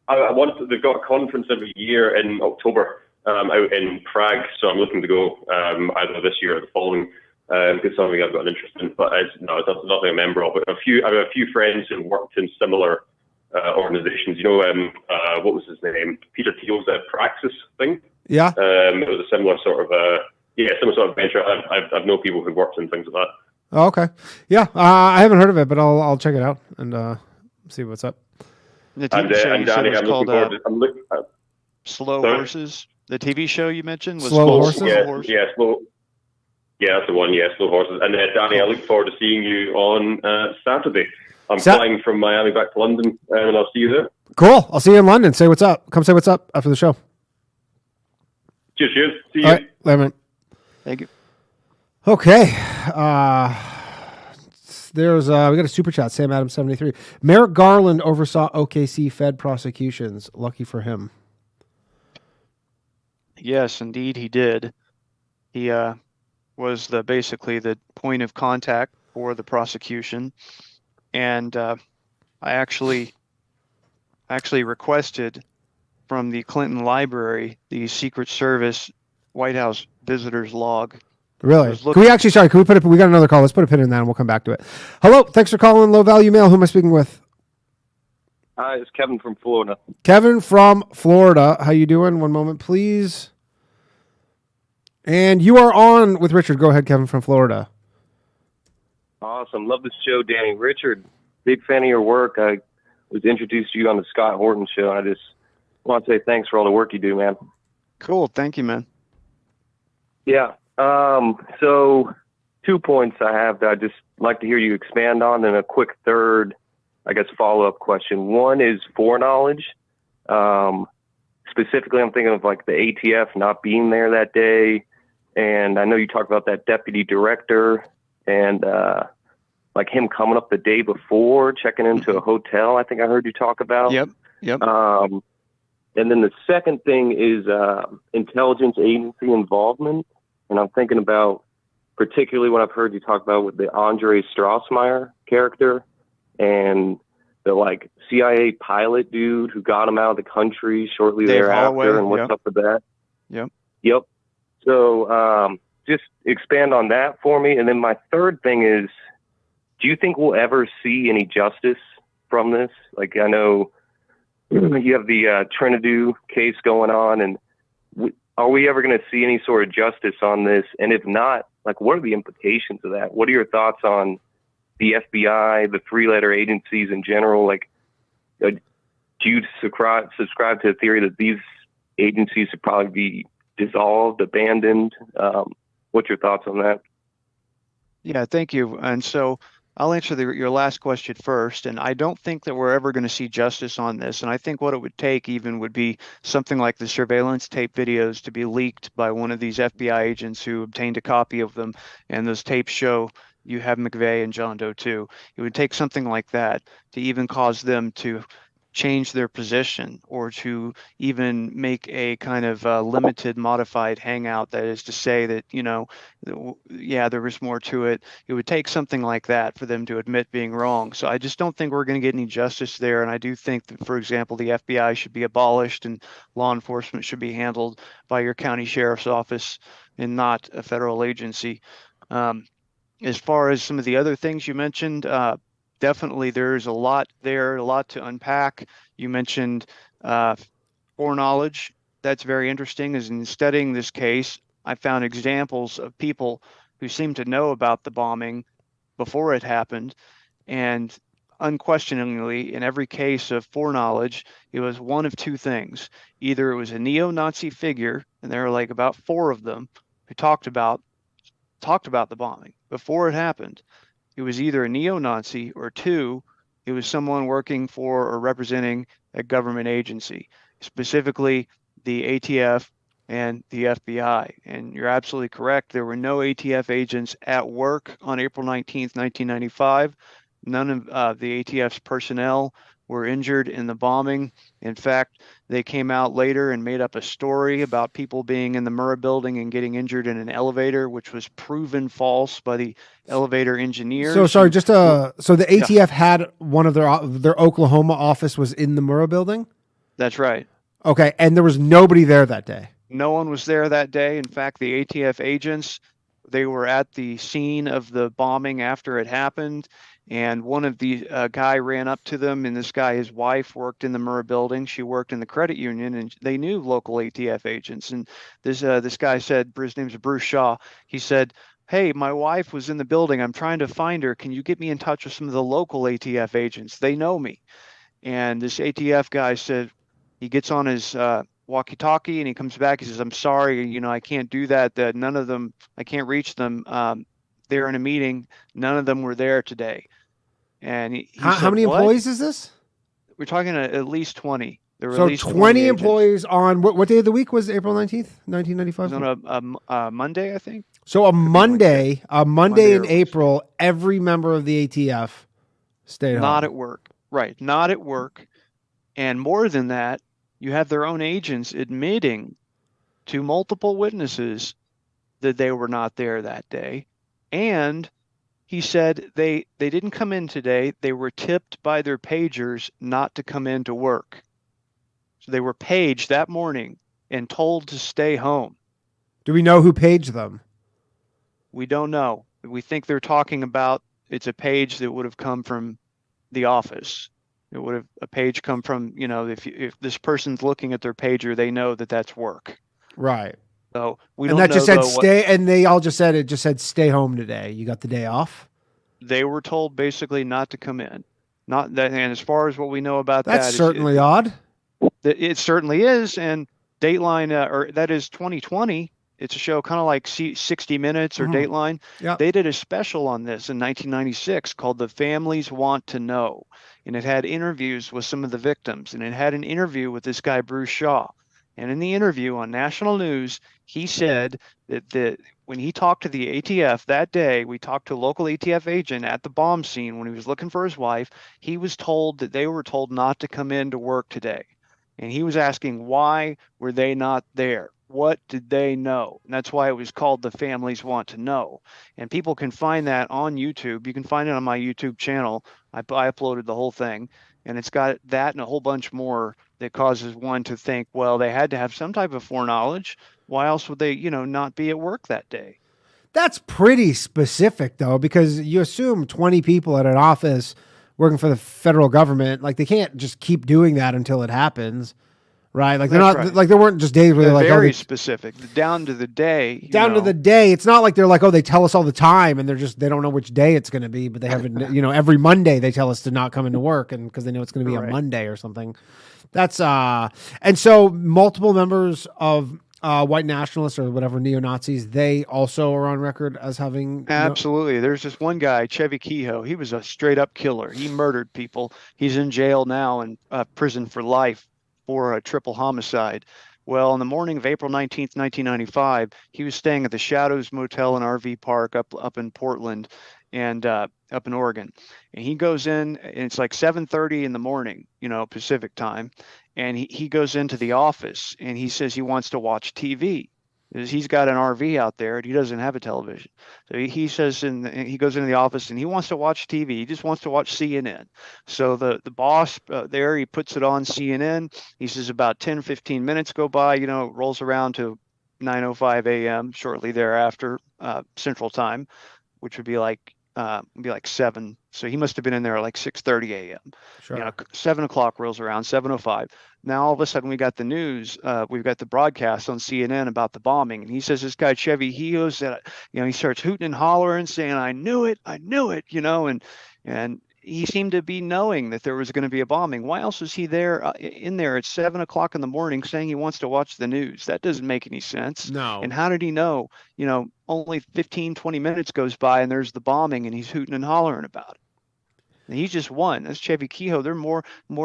I want. They've got a conference every year in October out in Prague, so I'm looking to go either this year or the following. It's something I've got an interest in, but it's nothing a member of. But I have a few friends who worked in similar organizations. You know, what was his name? Peter Thiel's Praxis thing. Yeah. It was a similar sort of venture. I've known people who worked in things like that. Oh, okay. Yeah, I haven't heard of it, but I'll check it out and see what's up. The TV show you said was called Slow Sorry? Horses. The TV show you mentioned was Slow called Horses? Slow Horses. Yeah, Slow. Yeah, that's the one. Yeah, Slow Horses. And Danny, I look forward to seeing you on Saturday. I'm flying from Miami back to London, and I'll see you there. Cool. I'll see you in London. Say what's up. Come say what's up after the show. Cheers. See you. All right. Later, man. Thank you. Okay. There's we got a super chat. Sam Adams 73. Merrick Garland oversaw OKC Fed prosecutions. Lucky for him. Yes, indeed, he did. He was basically the point of contact for the prosecution, and I actually requested from the Clinton Library the Secret Service White House visitors log. Really? Can we actually, sorry, can we put it, we got another call. Let's put a pin in that and we'll come back to it. Hello. Thanks for calling Low Value Mail. Who am I speaking with? Hi, it's Kevin from Florida. Kevin from Florida. How you doing? One moment, please. And you are on with Richard. Go ahead, Kevin from Florida. Awesome. Love this show, Danny. Richard, big fan of your work. I was introduced to you on the Scott Horton show, and I just want to say thanks for all the work you do, man. Cool. Thank you, man. Yeah. So 2 points I have that I'd just like to hear you expand on, and a quick third, I guess, follow-up question. One is foreknowledge. Specifically, I'm thinking of like the ATF not being there that day. And I know you talked about that deputy director and like him coming up the day before, checking into a hotel, I think I heard you talk about. Yep. And then the second thing is intelligence agency involvement. And I'm thinking about particularly what I've heard you talk about with the Andre Strassmeyer character and the like CIA pilot dude who got him out of the country shortly Dave thereafter. Holloway, And what's yep. up with that? Yep. So just expand on that for me. And then my third thing is, do you think we'll ever see any justice from this? Like, I know you have the Trinidad case going on, and are we ever going to see any sort of justice on this? And if not, like, what are the implications of that? What are your thoughts on the FBI, the three-letter agencies in general? Like, do you subscribe to the theory that these agencies should probably be dissolved, abandoned? What's your thoughts on that? Yeah, thank you. And so I'll answer your last question first. And I don't think that we're ever going to see justice on this. And I think what it would take even would be something like the surveillance tape videos to be leaked by one of these FBI agents who obtained a copy of them. And those tapes show you have McVeigh and John Doe too. It would take something like that to even cause them to change their position or to even make a kind of limited modified hangout. That is to say that, you know, yeah, there was more to it. It would take something like that for them to admit being wrong. So I just don't think we're going to get any justice there. And I do think that, for example, the FBI should be abolished and law enforcement should be handled by your county sheriff's office and not a federal agency. As far as some of the other things you mentioned, definitely there's a lot there, a lot to unpack. You mentioned foreknowledge. That's very interesting. As in studying this case, I found examples of people who seemed to know about the bombing before it happened. And unquestioningly, in every case of foreknowledge, it was one of two things. Either it was a neo-Nazi figure, and there are like about 4 of them who talked about the bombing before it happened. It was either a neo-Nazi, or 2, it was someone working for or representing a government agency, specifically the ATF and the FBI. And you're absolutely correct. There were no ATF agents at work on April 19th, 1995. None of the ATF's personnel were injured in the bombing. In fact, they came out later and made up a story about people being in the Murrah building and getting injured in an elevator, which was proven false by the elevator engineers. So sorry, so the ATF had one of their Oklahoma office was in the Murrah building? That's right. Okay, and there was nobody there that day. No one was there that day. In fact, the ATF agents, they were at the scene of the bombing after it happened. And one of the guy ran up to them, and this guy, his wife, worked in the Murrah building. She worked in the credit union, and they knew local ATF agents. And this guy said, his name's Bruce Shaw. He said, "Hey, my wife was in the building. I'm trying to find her. Can you get me in touch with some of the local ATF agents? They know me." And this ATF guy said, he gets on his walkie-talkie and he comes back. He says, "I'm sorry, I can't do that. None of them, I can't reach them. They're in a meeting. None of them were there today." And he how said, many "What?" employees is this? We're talking at least 20. There were So at least 20 agents. employees on what day of the week was April 19th, 1995? It was on a Monday, I think. So a Monday in or April, every member of the ATF stayed home. Not at work. Right. Not at work. And more than that, you have their own agents admitting to multiple witnesses that they were not there that day. And he said they didn't come in today. They were tipped by their pagers not to come in to work. So they were paged that morning and told to stay home. Do we know who paged them? We don't know. We think they're talking about it's a page that would have come from the office. It would have a page come from, if this person's looking at their pager, they know that that's work. Right. So we And don't that just know, said stay, and they all just said stay home today. You got the day off? They were told basically not to come in. Not that, and as far as what we know about That's that, certainly odd. It certainly is. And Dateline, or that is 2020. It's a show kind of like 60 Minutes or Dateline. Yeah. They did a special on this in 1996 called The Families Want to Know. And it had interviews with some of the victims. And it had an interview with this guy, Bruce Shaw. And in the interview on national news, he said that when he talked to the ATF that day, we talked to a local ATF agent at the bomb scene when he was looking for his wife. He was told that they were told not to come in to work today. And he was asking, why were they not there? What did they know? And that's why it was called The Families Want to Know. And people can find that on YouTube. You can find it on my YouTube channel. I uploaded the whole thing. And it's got that and a whole bunch more that causes one to think, well, they had to have some type of foreknowledge. Why else would they, not be at work that day? That's pretty specific, though, because you assume 20 people at an office working for the federal government, like they can't just keep doing that until it happens, right? Like they're not right. Like there weren't just days where they're like, very specific, down to the day. To the day. It's not like they're like, oh, they tell us all the time, and they don't know which day it's going to be, but they have it. Every Monday they tell us to not come into work, and because they know it's going to be a Monday or something. That's and so multiple members of white nationalists or whatever neo-Nazis, they also are on record as having absolutely. There's this one guy, Chevy Kehoe. He was a straight up killer. He murdered people. He's in jail now and prison for life for a triple homicide. Well, on the morning of April 19th, 1995, he was staying at the Shadows Motel and RV Park up in Portland and up in Oregon. And he goes in, and it's like 7:30 in the morning, Pacific time. And he goes into the office and he says he wants to watch TV. He's got an RV out there and he doesn't have a television. So he says, he goes into the office and he wants to watch TV. He just wants to watch CNN. So the boss there, he puts it on CNN. He says about 10, 15 minutes go by, it rolls around to 9:05 a.m. shortly thereafter, Central Time, which would be like 7. So he must have been in there at like 6:30 a.m. Sure. 7 o'clock rolls around, 7:05. Now all of a sudden we got the news. We've got the broadcast on CNN about the bombing, and he says this guy Chevy Kehoe said, he starts hooting and hollering, saying, "I knew it," and he seemed to be knowing that there was going to be a bombing. Why else was he there in there at 7 o'clock in the morning saying he wants to watch the news? That doesn't make any sense. No. And how did he know? Only 15, 20 minutes goes by and there's the bombing and he's hooting and hollering about it. And he's just one. That's Chevy Kehoe. They're more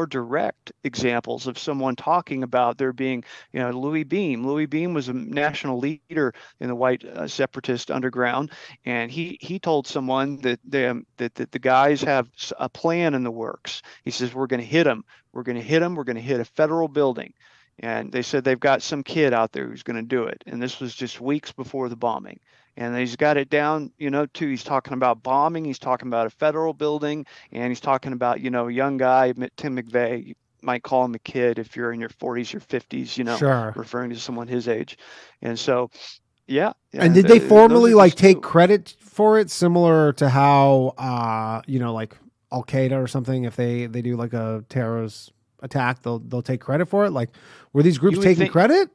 direct examples of someone talking about there being, Louis Beam. Louis Beam was a national leader in the white separatist underground, and he told someone that the guys have a plan in the works. He says, we're going to hit them. We're going to hit them. We're going to hit a federal building. And they said they've got some kid out there who's going to do it. And this was just weeks before the bombing. And he's got it down, too. He's talking about bombing. He's talking about a federal building. And he's talking about, a young guy, Tim McVeigh. You might call him a kid if you're in your 40s or 50s, Sure. referring to someone his age. And so, yeah. And did they formally take credit for it, similar to how, like Al Qaeda or something, if they do like a terrorist attack, they'll take credit for it? Like, were these groups taking credit?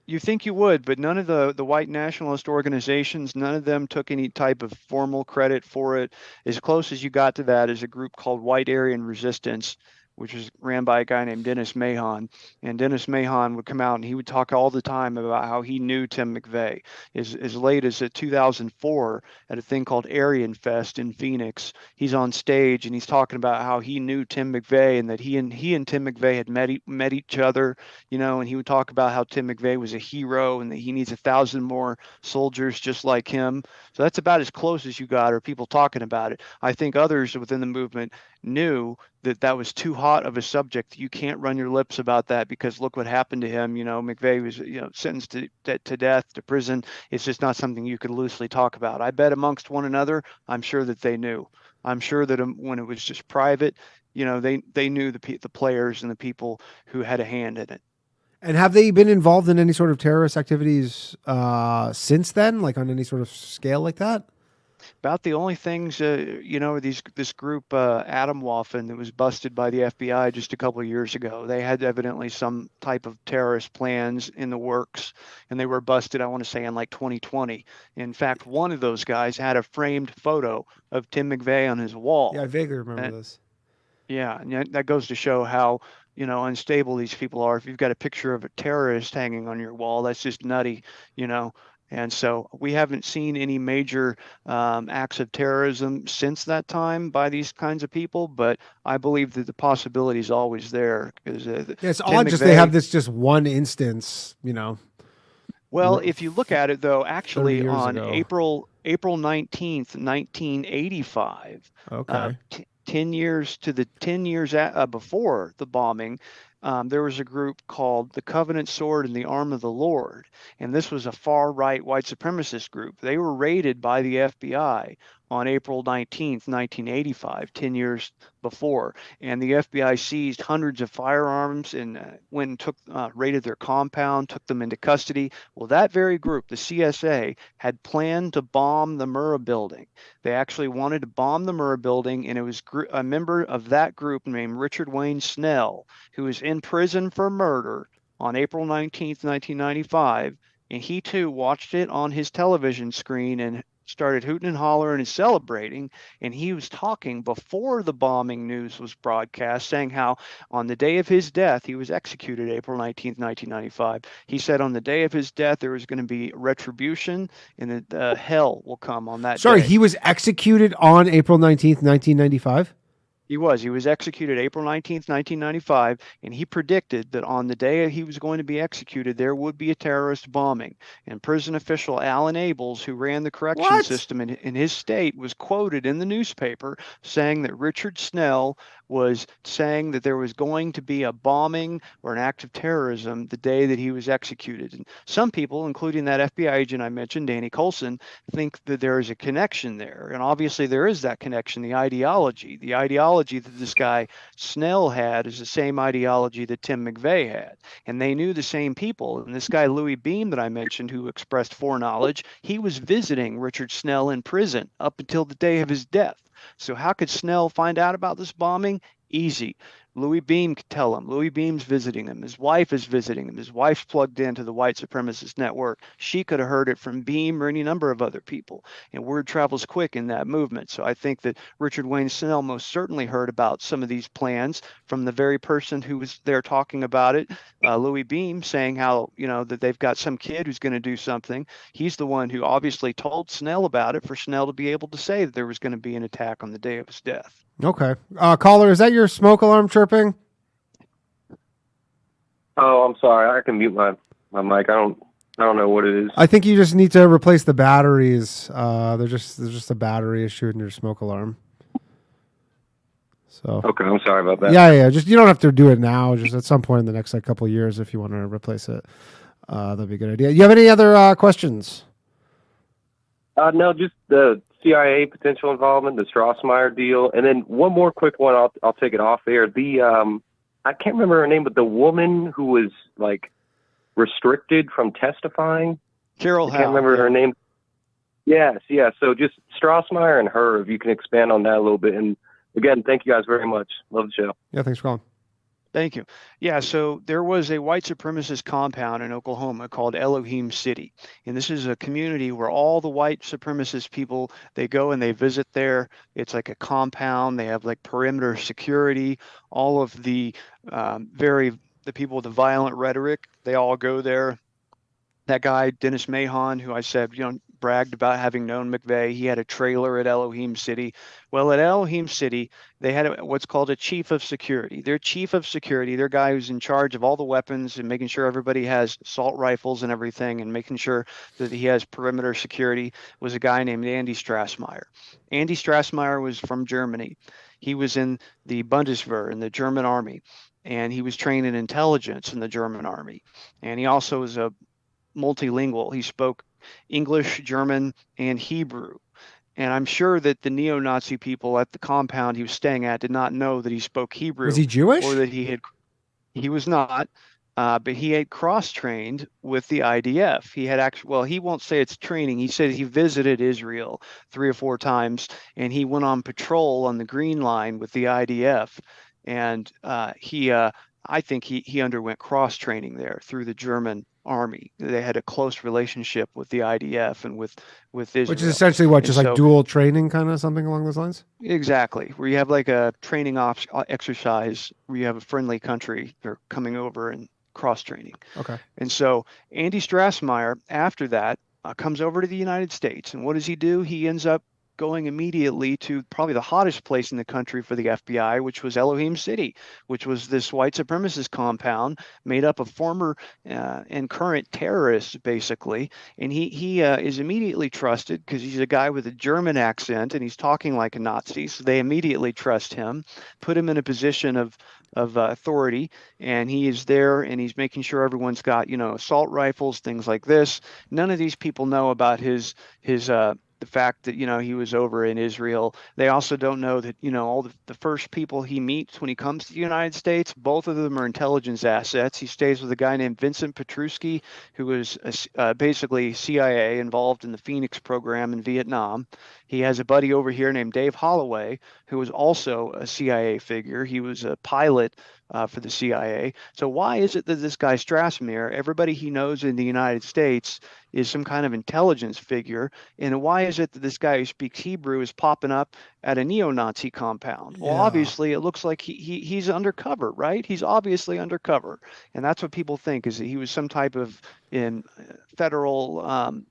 You think you would, but none of the white nationalist organizations, none of them took any type of formal credit for it. As close as you got to that is a group called White Aryan Resistance, which was ran by a guy named Dennis Mahon. And Dennis Mahon would come out and he would talk all the time about how he knew Tim McVeigh. As late as 2004 at a thing called Aryan Fest in Phoenix, he's on stage and he's talking about how he knew Tim McVeigh and that he and Tim McVeigh had met each other, and he would talk about how Tim McVeigh was a hero and that he needs 1,000 more soldiers just like him. So that's about as close as you got, or people talking about it. I think others within the movement knew that was too hot of a subject. You can't run your lips about that because look what happened to him. McVeigh was sentenced to death, to prison. It's just not something you could loosely talk about. I bet amongst one another, I'm sure that they knew. I'm sure that when it was just private, they knew the players and the people who had a hand in it. And have they been involved in any sort of terrorist activities since then, like on any sort of scale like that? About the only things, this group, Atomwaffen, that was busted by the FBI just a couple of years ago. They had evidently some type of terrorist plans in the works, and they were busted, I want to say, in like 2020. In fact, one of those guys had a framed photo of Tim McVeigh on his wall. Yeah, I vaguely remember this. Yeah, and that goes to show how, unstable these people are. If you've got a picture of a terrorist hanging on your wall, that's just nutty, And so we haven't seen any major acts of terrorism since that time by these kinds of people, but I believe that the possibility is always there. Because it's odd just they have this just one instance, Well, if you look at it, though, actually on ago. April 19th, 1985, okay. 10 years before the bombing, there was a group called the Covenant Sword and the Arm of the Lord. And this was a far-right white supremacist group. They were raided by the FBI on April 19th, 1985, 10 years before. And the FBI seized hundreds of firearms and went and raided their compound, took them into custody. Well, that very group, the CSA, had planned to bomb the Murrah building. They actually wanted to bomb the Murrah building, and it was a member of that group named Richard Wayne Snell, who was in prison for murder on April 19th, 1995. And he too watched it on his television screen and started hooting and hollering and celebrating. And he was talking before the bombing news was broadcast, saying how on the day of his death, he was executed April 19th, 1995. He said on the day of his death, there was going to be retribution and that hell will come on that day. He was executed on April 19th, 1995? He was executed April 19th, 1995, and he predicted that on the day he was going to be executed, there would be a terrorist bombing. And prison official Alan Abels, who ran the correction system in his state, was quoted in the newspaper saying that Richard Snell was saying that there was going to be a bombing or an act of terrorism the day that he was executed. And some people, including that FBI agent I mentioned, Danny Coulson, think that there is a connection there. And obviously there is that connection, the ideology. The ideology that this guy Snell had is the same ideology that Tim McVeigh had. And they knew the same people. And this guy Louis Beam that I mentioned, who expressed foreknowledge, he was visiting Richard Snell in prison up until the day of his death. So how could Snell find out about this bombing? Easy. Louis Beam could tell him. Louis Beam's visiting him. His wife is visiting him. His wife's plugged into the white supremacist network. She could have heard it from Beam or any number of other people. And word travels quick in that movement. So I think that Richard Wayne Snell most certainly heard about some of these plans from the very person who was there talking about it, Louis Beam, saying how, that they've got some kid who's going to do something. He's the one who obviously told Snell about it for Snell to be able to say that there was going to be an attack on the day of his death. Okay. Caller, is that your smoke alarm chirping? Oh, I'm sorry. I can mute my mic. I don't know what it is. I think you just need to replace the batteries. There's just a battery issue in your smoke alarm. So Okay, I'm sorry about that. Yeah. Just you don't have to do it now. Just at some point in the next couple of years, if you want to replace it, that'd be a good idea. You have any other questions? No, just the CIA potential involvement, the Strassmeyer deal, and then one more quick one. I'll take it off there. The I can't remember her name, but the woman who was like restricted from testifying. Carol I can't remember her name. Yes, yeah. So just Strassmeyer and her, if you can expand on that a little bit. And again, thank you guys very much. Love the show. Yeah, thanks for calling. Thank you. Yeah, so there was a white supremacist compound in Oklahoma called Elohim City. And this is a community where all the white supremacist people, they go and they visit there. It's like a compound. They have like perimeter security. All of the the people with the violent rhetoric, they all go there. That guy, Dennis Mahon, who I said, bragged about having known McVeigh, he had a trailer at Elohim City. Well, at Elohim City, they had what's called a chief of security. Their chief of security, their guy who's in charge of all the weapons and making sure everybody has assault rifles and everything and making sure that he has perimeter security, was a guy named Andy Strassmeyer. Andy Strassmeyer was from Germany. He was in the Bundeswehr, in the German army, and he was trained in intelligence in the German army. And he also was a multilingual. He spoke English, German, and Hebrew. And I'm sure that the neo-Nazi people at the compound he was staying at did not know that he spoke Hebrew. Was he Jewish? Or that he was not, but he had cross-trained with the IDF. He had he won't say it's training. He said he visited Israel 3 or 4 times, and he went on patrol on the Green Line with the IDF. And I think he underwent cross-training there through the German army. They had a close relationship with the IDF and with Israel. Which is essentially what, just like dual training, kind of something along those lines? Exactly. Where you have like a training exercise where you have a friendly country, they're coming over and cross-training. Okay. And so Andy Strassmeyer, after that, comes over to the United States. And what does he do? He ends up going immediately to probably the hottest place in the country for the FBI, which was Elohim City, which was this white supremacist compound made up of former and current terrorists, basically. And he is immediately trusted because he's a guy with a German accent and he's talking like a Nazi. So they immediately trust him, put him in a position of authority, and he is there and he's making sure everyone's got, assault rifles, things like this. None of these people know about his the fact that, he was over in Israel. They also don't know that, all the first people he meets when he comes to the United States, both of them are intelligence assets. He stays with a guy named Vincent Petruski, who was basically CIA involved in the Phoenix program in Vietnam. He has a buddy over here named Dave Holloway, who was also a CIA figure. He was a pilot for the CIA. So why is it that this guy Strassmeyer, everybody he knows in the United States, is some kind of intelligence figure? And why is it that this guy who speaks Hebrew is popping up at a neo-Nazi compound? Well, obviously, it looks like he's undercover, right? He's obviously undercover. And that's what people think, is that he was some type of federal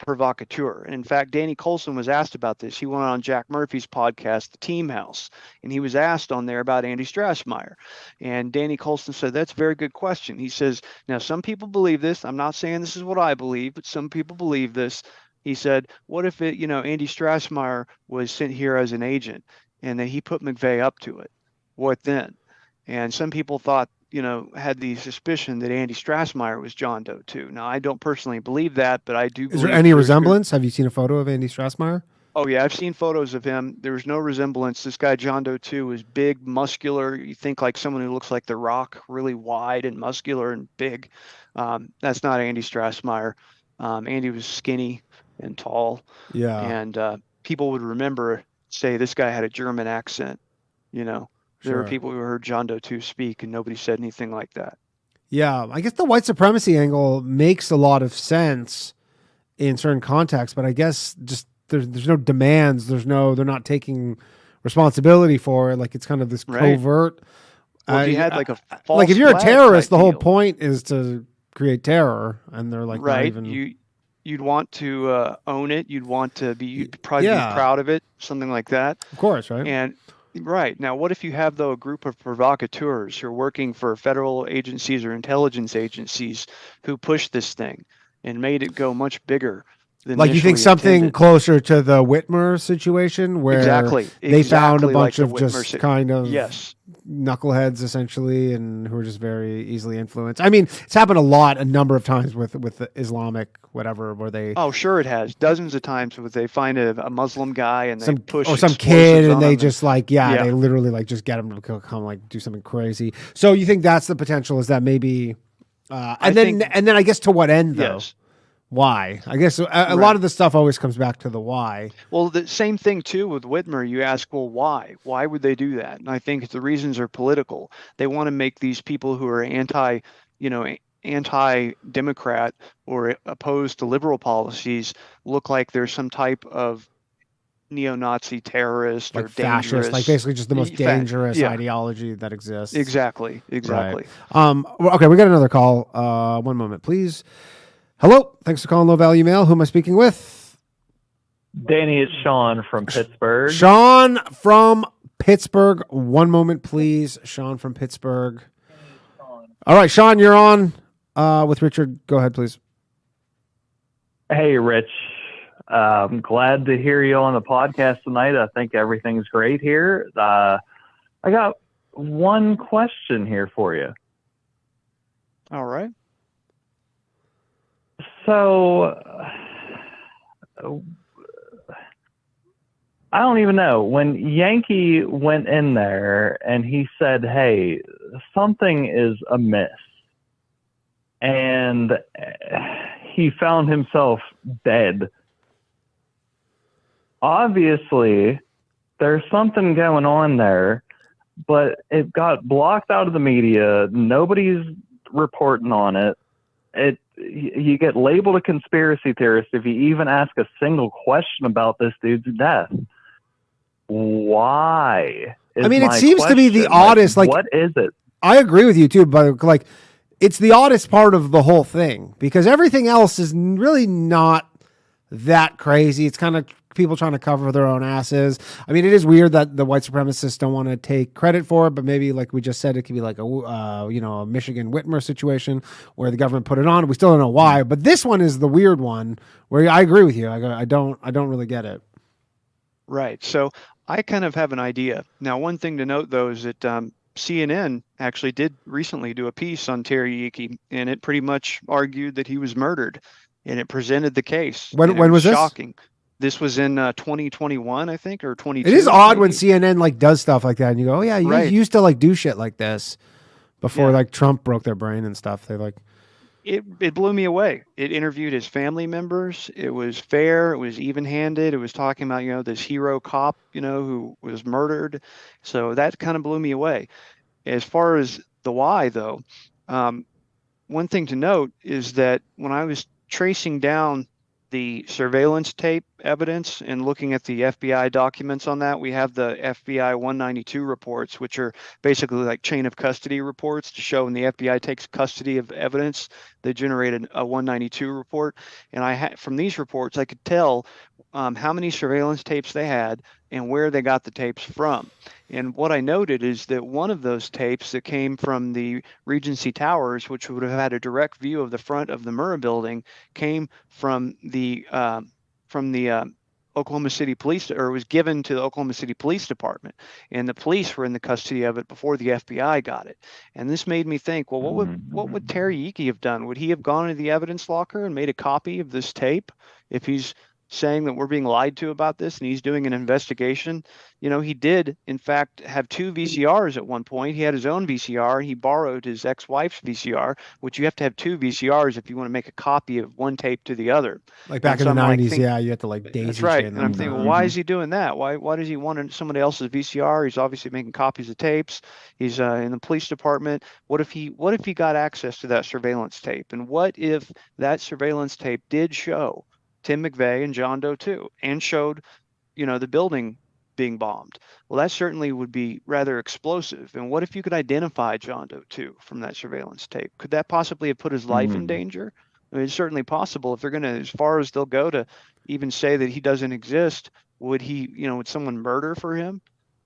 provocateur. And in fact, Danny Coulson was asked about this. He went on Jack Murphy's podcast, The Team House, and he was asked on there about Andy Strassmeyer. And Danny Coulson said, that's a very good question. He says, now, some people believe this. I'm not saying this is what I believe, but some people believe this. He said, what if Andy Strassmeyer was sent here as an agent and then he put McVeigh up to it? What then? And some people thought, had the suspicion that Andy Strassmeyer was John Doe too. Now, I don't personally believe that, but I do. Is there any resemblance? Have you seen a photo of Andy Strassmeyer? Oh yeah, I've seen photos of him. There was no resemblance. This guy John Doe 2 was big, muscular. You think like someone who looks like The Rock, really wide and muscular and big. That's not Andy Strassmeyer. Andy was skinny and tall. Yeah. And people would say this guy had a German accent. There were people who heard John Doe 2 speak and nobody said anything like that. Yeah, I guess the white supremacy angle makes a lot of sense in certain contexts, but I guess just there's no demands. They're not taking responsibility for it. Like it's kind of this covert. Well, if you had like a false like if you're a terrorist, the whole deal. Point is to create terror, and they're like right. Not even... You'd want to own it. You'd probably be proud of it, something like that. Of course, right? And Right. Now, what if you have, though, a group of provocateurs who are working for federal agencies or intelligence agencies who pushed this thing and made it go much bigger than Like you think initially something intended? closer to the Whitmer situation where Exactly. they found a Exactly like bunch the of Whitmer just si- kind of Yes. knuckleheads essentially, and who are just very easily influenced. I mean, it's happened a number of times with the Islamic whatever, where they Oh, sure it has. Dozens of times where they find a Muslim guy and they push some explosives kid and on they him just like Yeah. they literally like just get him to come like do something crazy. So you think that's the potential? Is that maybe? And then I guess to what end though? Yes. Why? I guess a lot of the stuff always comes back to the why. Well, the same thing too with Whitmer. You ask, well, why? Why would they do that? And I think the reasons are political. They want to make these people who are anti-democrat or opposed to liberal policies look like they're some type of neo-Nazi terrorist Like or fascist, dangerous, like basically just the most dangerous yeah. ideology that exists. Exactly. Right. Okay, we got another call. One moment, please. Hello. Thanks for calling Low Value Mail. Who am I speaking with? Danny, it's Sean from Pittsburgh. Sean from Pittsburgh. One moment, please. Sean from Pittsburgh. All right, Sean, you're on with Richard. Go ahead, please. Hey, Rich. I'm glad to hear you on the podcast tonight. I think everything's great here. I got one question here for you. All right. So, I don't even know. When Yeakey went in there and he said, hey, something is amiss, and he found himself dead. Obviously, there's something going on there, but it got blocked out of the media. Nobody's reporting on it. You get labeled a conspiracy theorist if you even ask a single question about this dude's death. Why? I mean, it seems to be the oddest. Like, what is it? I agree with you too, but like, it's the oddest part of the whole thing because everything else is really not that crazy. It's kind of people trying to cover their own asses. I mean, it is weird that the white supremacists don't want to take credit for it, but maybe like we just said, it could be like a Michigan Whitmer situation where the government put it on. We still don't know why, but this one is the weird one where I agree with you. I don't really get it. Right. So I kind of have an idea. Now, one thing to note though is that CNN actually did recently do a piece on Terry Yeakey, and it pretty much argued that he was murdered, and it presented the case. When was this? Shocking. This was in 2021, I think, or 22. It is odd when CNN like does stuff like that, and you go, "Oh yeah, you guys used to like do shit like this before like Trump broke their brain and stuff." They like it blew me away. It interviewed his family members. It was fair. It was even-handed. It was talking about this hero cop who was murdered. So that kind of blew me away. As far as the why, though, one thing to note is that when I was tracing down the surveillance tape evidence and looking at the FBI documents on that, we have the FBI 192 reports, which are basically like chain of custody reports to show when the FBI takes custody of evidence, they generated a 192 report. And from these reports, I could tell how many surveillance tapes they had and where they got the tapes from. And what I noted is that one of those tapes that came from the Regency Towers, which would have had a direct view of the front of the Murrah building, came from the Oklahoma City Police, or was given to the Oklahoma City Police Department, and the police were in the custody of it before the FBI got it. And this made me think, well, what would Terry Yeakey have done? Would he have gone into the evidence locker and made a copy of this tape if he's saying that we're being lied to about this and he's doing an investigation? He did in fact have two VCRs at one point. He had his own VCR and he borrowed his ex-wife's VCR, which you have to have two VCRs if you want to make a copy of one tape to the other. Like back in the 90s, you have to like daisy That's right. chain them. And I'm thinking, well, why is he doing that? Why does he want somebody else's VCR? He's obviously making copies of tapes. He's in the police department. What if he got access to that surveillance tape? And what if that surveillance tape did show Tim McVeigh and John Doe too, and showed, the building being bombed? Well, that certainly would be rather explosive. And what if you could identify John Doe too from that surveillance tape? Could that possibly have put his life in danger? I mean, it's certainly possible. If they're going to, as far as they'll go to even say that he doesn't exist, would someone murder for him?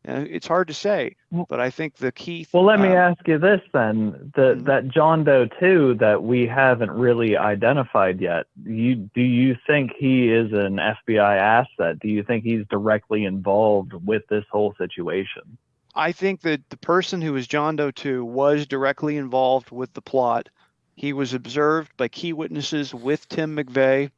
It's hard to say, but I think the key. Well, let me ask you this then: that John Doe 2 that we haven't really identified yet. Do you think he is an FBI asset? Do you think he's directly involved with this whole situation? I think that the person who was John Doe 2 was directly involved with the plot. He was observed by key witnesses with Tim McVeigh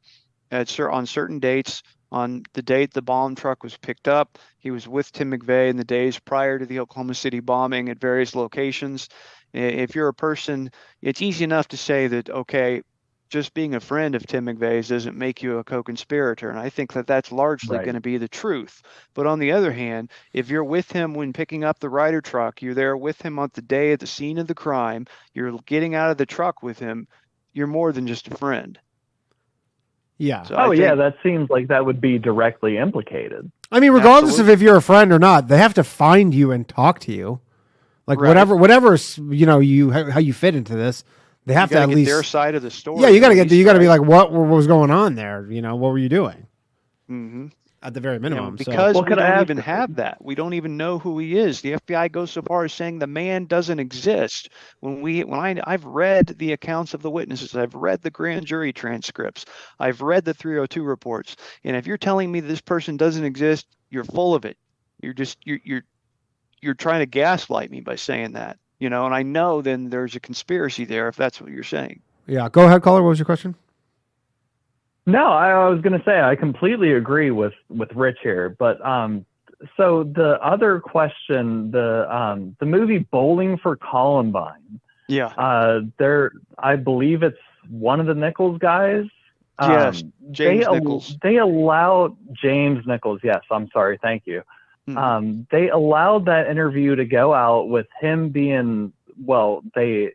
on certain dates. On the date the bomb truck was picked up, he was with Tim McVeigh in the days prior to the Oklahoma City bombing at various locations. If you're a person, it's easy enough to say that, okay, just being a friend of Tim McVeigh's doesn't make you a co-conspirator. And I think that that's largely going to be the truth. But on the other hand, if you're with him when picking up the Ryder truck, you're there with him on the day at the scene of the crime, you're getting out of the truck with him, you're more than just a friend. Yeah. So that seems like that would be directly implicated. I mean, regardless of if you're a friend or not, they have to find you and talk to you. Like whatever, how you fit into this, they have to at least their side of the story. Yeah, you got to be like, what was going on there? What were you doing? Mm-hmm. At the very minimum, because we don't even have that. We don't even know who he is. The FBI goes so far as saying the man doesn't exist. I've read the accounts of the witnesses, I've read the grand jury transcripts, I've read the 302 reports, and if you're telling me this person doesn't exist, you're full of it. You're trying to gaslight me by saying that. And I know then there's a conspiracy there if that's what you're saying. Yeah, go ahead, caller. What was your question? No, I was going to say I completely agree with Rich here, but so the other question, the movie Bowling for Columbine. Yeah. I believe it's one of the Nichols guys. Yes, James Nichols. They allowed James Nichols. Yes, I'm sorry. Thank you. Mm-hmm. They allowed that interview to go out with him being, they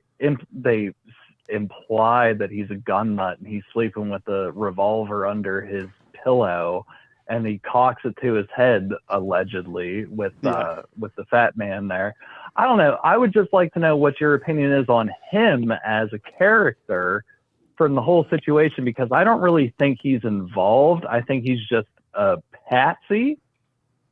implied that he's a gun nut and he's sleeping with a revolver under his pillow, and he cocks it to his head allegedly with the fat man there. I don't know. I would just like to know what your opinion is on him as a character from the whole situation, because I don't really think he's involved. I think he's just a patsy.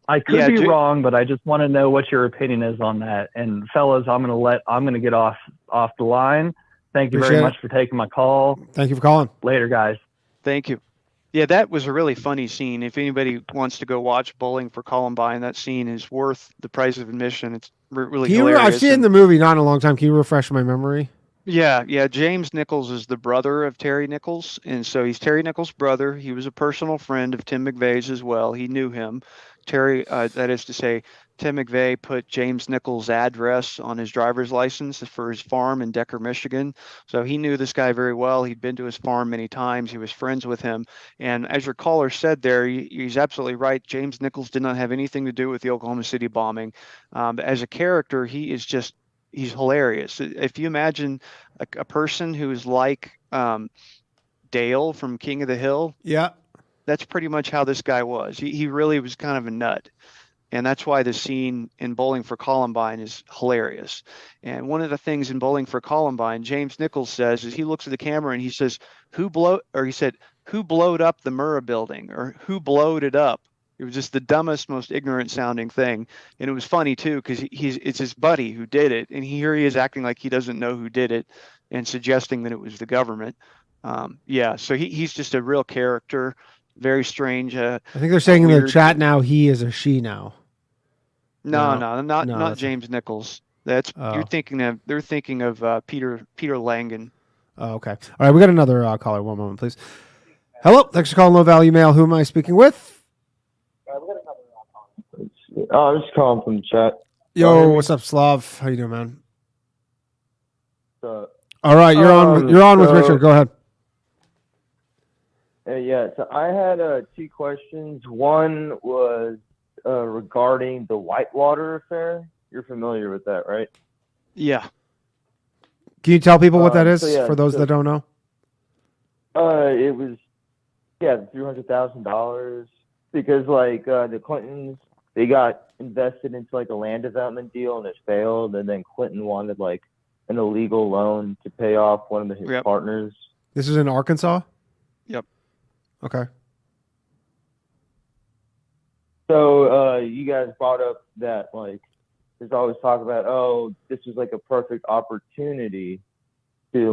I could be wrong, but I just want to know what your opinion is on that. And fellas, I'm going to get off the line. Thank you very much for taking my call. Thank you for calling. Later, guys. Thank you. Yeah, that was a really funny scene. If anybody wants to go watch Bowling for Columbine, that scene is worth the price of admission. It's really hilarious. I've seen the movie not in a long time. Can you refresh my memory? Yeah. James Nichols is the brother of Terry Nichols, and so he's Terry Nichols' brother. He was a personal friend of Tim McVeigh's as well. He knew him. Terry, that is to say, Tim McVeigh put James Nichols' address on his driver's license for his farm in Decker, Michigan. So he knew this guy very well. He'd been to his farm many times. He was friends with him. And as your caller said there, he's absolutely right. James Nichols did not have anything to do with the Oklahoma City bombing. But as a character, he's hilarious. If you imagine a person who is like Dale from King of the Hill. Yeah. That's pretty much how this guy was. He really was kind of a nut. And that's why the scene in Bowling for Columbine is hilarious. And one of the things in Bowling for Columbine, James Nichols says, is he looks at the camera and he says, who blowed up the Murrah building, or who blowed it up? It was just the dumbest, most ignorant sounding thing. And it was funny too, because it's his buddy who did it. And here he is acting like he doesn't know who did it and suggesting that it was the government. So he's just a real character. Very strange. I think they're saying in the chat now he is a she now. No, not James Nichols. They're thinking of Peter Langan. Oh, okay. All right, we got another caller. One moment, please. Hello, thanks for calling Low Value Mail. Who am I speaking with? I'm just calling from the chat. Yo, what's up, Slav? How you doing, man? All right, you're on with Richard. Go ahead. So I had two questions. One was regarding the Whitewater affair. You're familiar with that, right? Yeah. Can you tell people what that is for those that don't know? It was, $300,000 because the Clintons, they got invested into a land development deal and it failed, and then Clinton wanted an illegal loan to pay off one of his partners. This is in Arkansas? Yep. Okay. So you guys brought up that like there's always talk about, oh, this was like a perfect opportunity to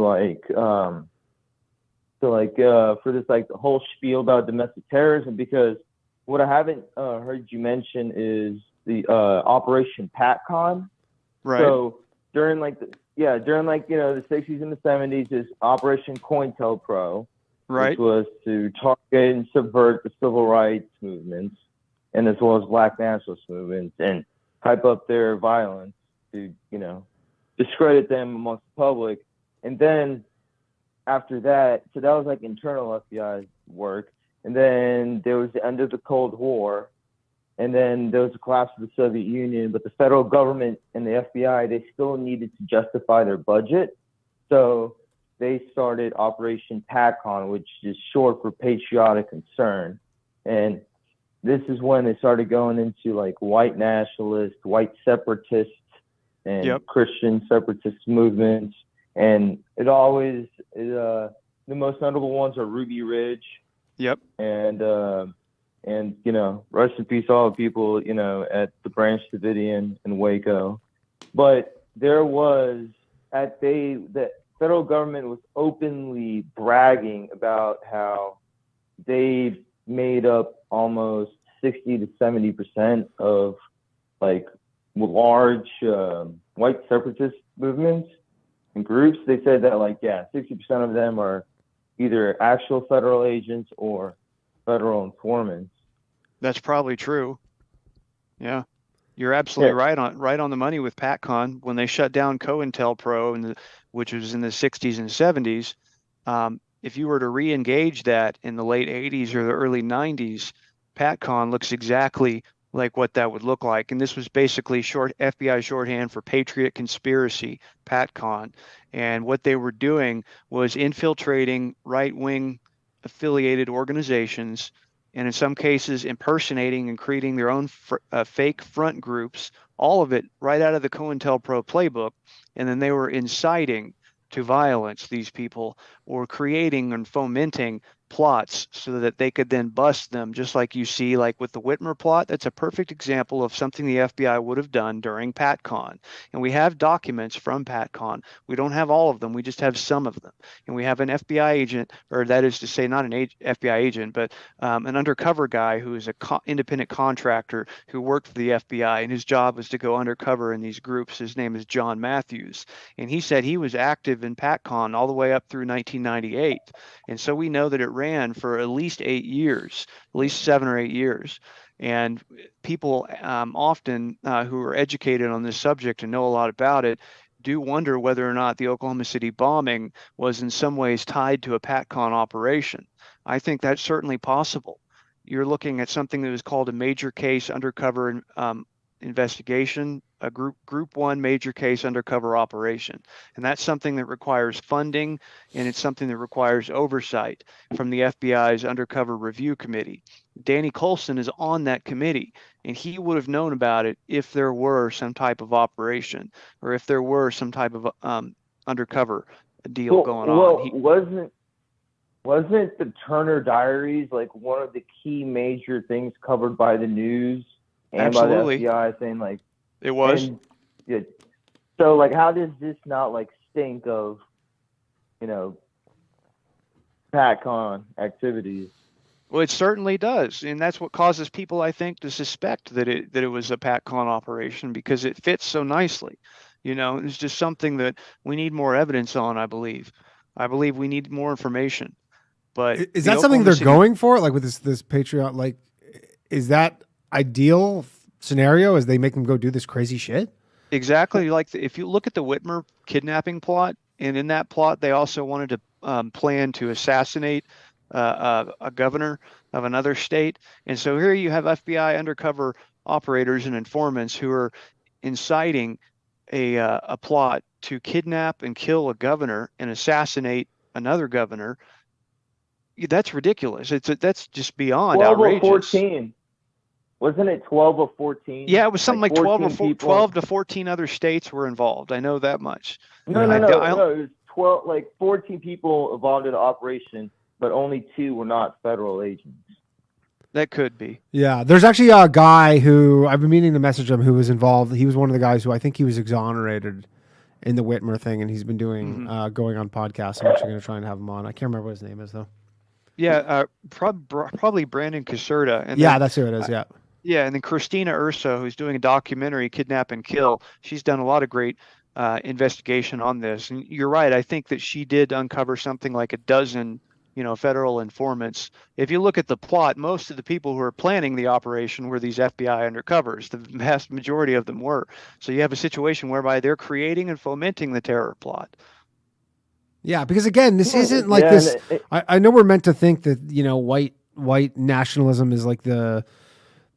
for this like the whole spiel about domestic terrorism, because what I haven't heard you mention is the Operation PatCon. Right. So during the 60s and the 70s is Operation COINTELPRO, Right. which was to target and subvert the civil rights movements and as well as black nationalist movements and hype up their violence to, discredit them amongst the public. And then after that, so that was like internal FBI work. And then there was the end of the Cold War. And then there was the collapse of the Soviet Union. But the federal government and the FBI, they still needed to justify their budget. So they started Operation PatCon, which is short for Patriotic Concern. And this is when they started going into like white nationalists, white separatists, and Christian separatist movements. And it always, the most notable ones are Ruby Ridge. Yep. And rest in peace all the people, at the Branch Davidian in Waco. But there was, the federal government was openly bragging about how they made up almost 60 to 70% of like large white separatist movements and groups. They said that 60% of them are either actual federal agents or federal informants. That's probably true. Yeah. You're absolutely right on the money with PatCon. When they shut down COINTELPRO, which was in the 60s and 70s, if you were to re-engage that in the late 80s or the early 90s, PatCon looks exactly like what that would look like. And this was basically FBI shorthand for Patriot Conspiracy, PatCon. And what they were doing was infiltrating right-wing affiliated organizations, and in some cases impersonating and creating their own fake front groups, all of it right out of the COINTELPRO playbook. And then they were inciting to violence these people, or creating and fomenting plots so that they could then bust them, just like you see like with the Whitmer plot. That's a perfect example of something the FBI would have done during PatCon. And we have documents from PatCon. We don't have all of them. We just have some of them. And we have an FBI agent, or that is to say, not an FBI agent, but an undercover guy who is an independent contractor who worked for the FBI, and his job was to go undercover in these groups. His name is John Matthews. And he said he was active in PatCon all the way up through 1998. And so we know that it ran for at least 8 years, at least 7 or 8 years. And people often who are educated on this subject and know a lot about it do wonder whether or not the Oklahoma City bombing was in some ways tied to a PatCon operation. I think that's certainly possible. You're looking at something that was called a major case undercover investigation, a group 1 major case undercover operation. And that's something that requires funding, and it's something that requires oversight from the FBI's undercover review committee. Danny Coulson is on that committee, and he would have known about it if there were some type of operation, or if there were some type of undercover deal going on. Wasn't the Turner Diaries like one of the key major things covered by the news and Absolutely. by the FBI, saying like it was? And, yeah, so like, how does this not like stink of, PatCon activities? Well, it certainly does, and that's what causes people, I think, to suspect that it was a PatCon operation, because it fits so nicely. It's just something that we need more evidence on. I believe we need more information. But is that something they're going for? Like with this Patriot, like, is that ideal scenario as they make them go do this crazy shit? Exactly. Like if you look at the Whitmer kidnapping plot, and in that plot, they also wanted to plan to assassinate a governor of another state. And so here you have FBI undercover operators and informants who are inciting a plot to kidnap and kill a governor and assassinate another governor. That's ridiculous. That's just beyond 12 outrageous. 14. Wasn't it 12 or 14? Yeah, it was something like 12 to 14 other states were involved. I know that much. No. It was 12, like 14 people involved in the operation, but only 2 were not federal agents. That could be. Yeah, there's actually a guy who I've been meaning to message him who was involved. He was one of the guys who I think he was exonerated in the Whitmer thing, and he's been doing going on podcasts. I'm actually going to try and have him on. I can't remember what his name is though. Yeah, probably Brandon Caserta. And yeah, then, that's who it is. Yeah. Yeah, and then Christina Urso, who's doing a documentary, Kidnap and Kill. She's done a lot of great investigation on this. And you're right. I think that she did uncover something like a dozen, federal informants. If you look at the plot, most of the people who are planning the operation were these FBI undercovers. The vast majority of them were. So you have a situation whereby they're creating and fomenting the terror plot. Yeah, because again, this isn't like this. I know we're meant to think that white nationalism is like the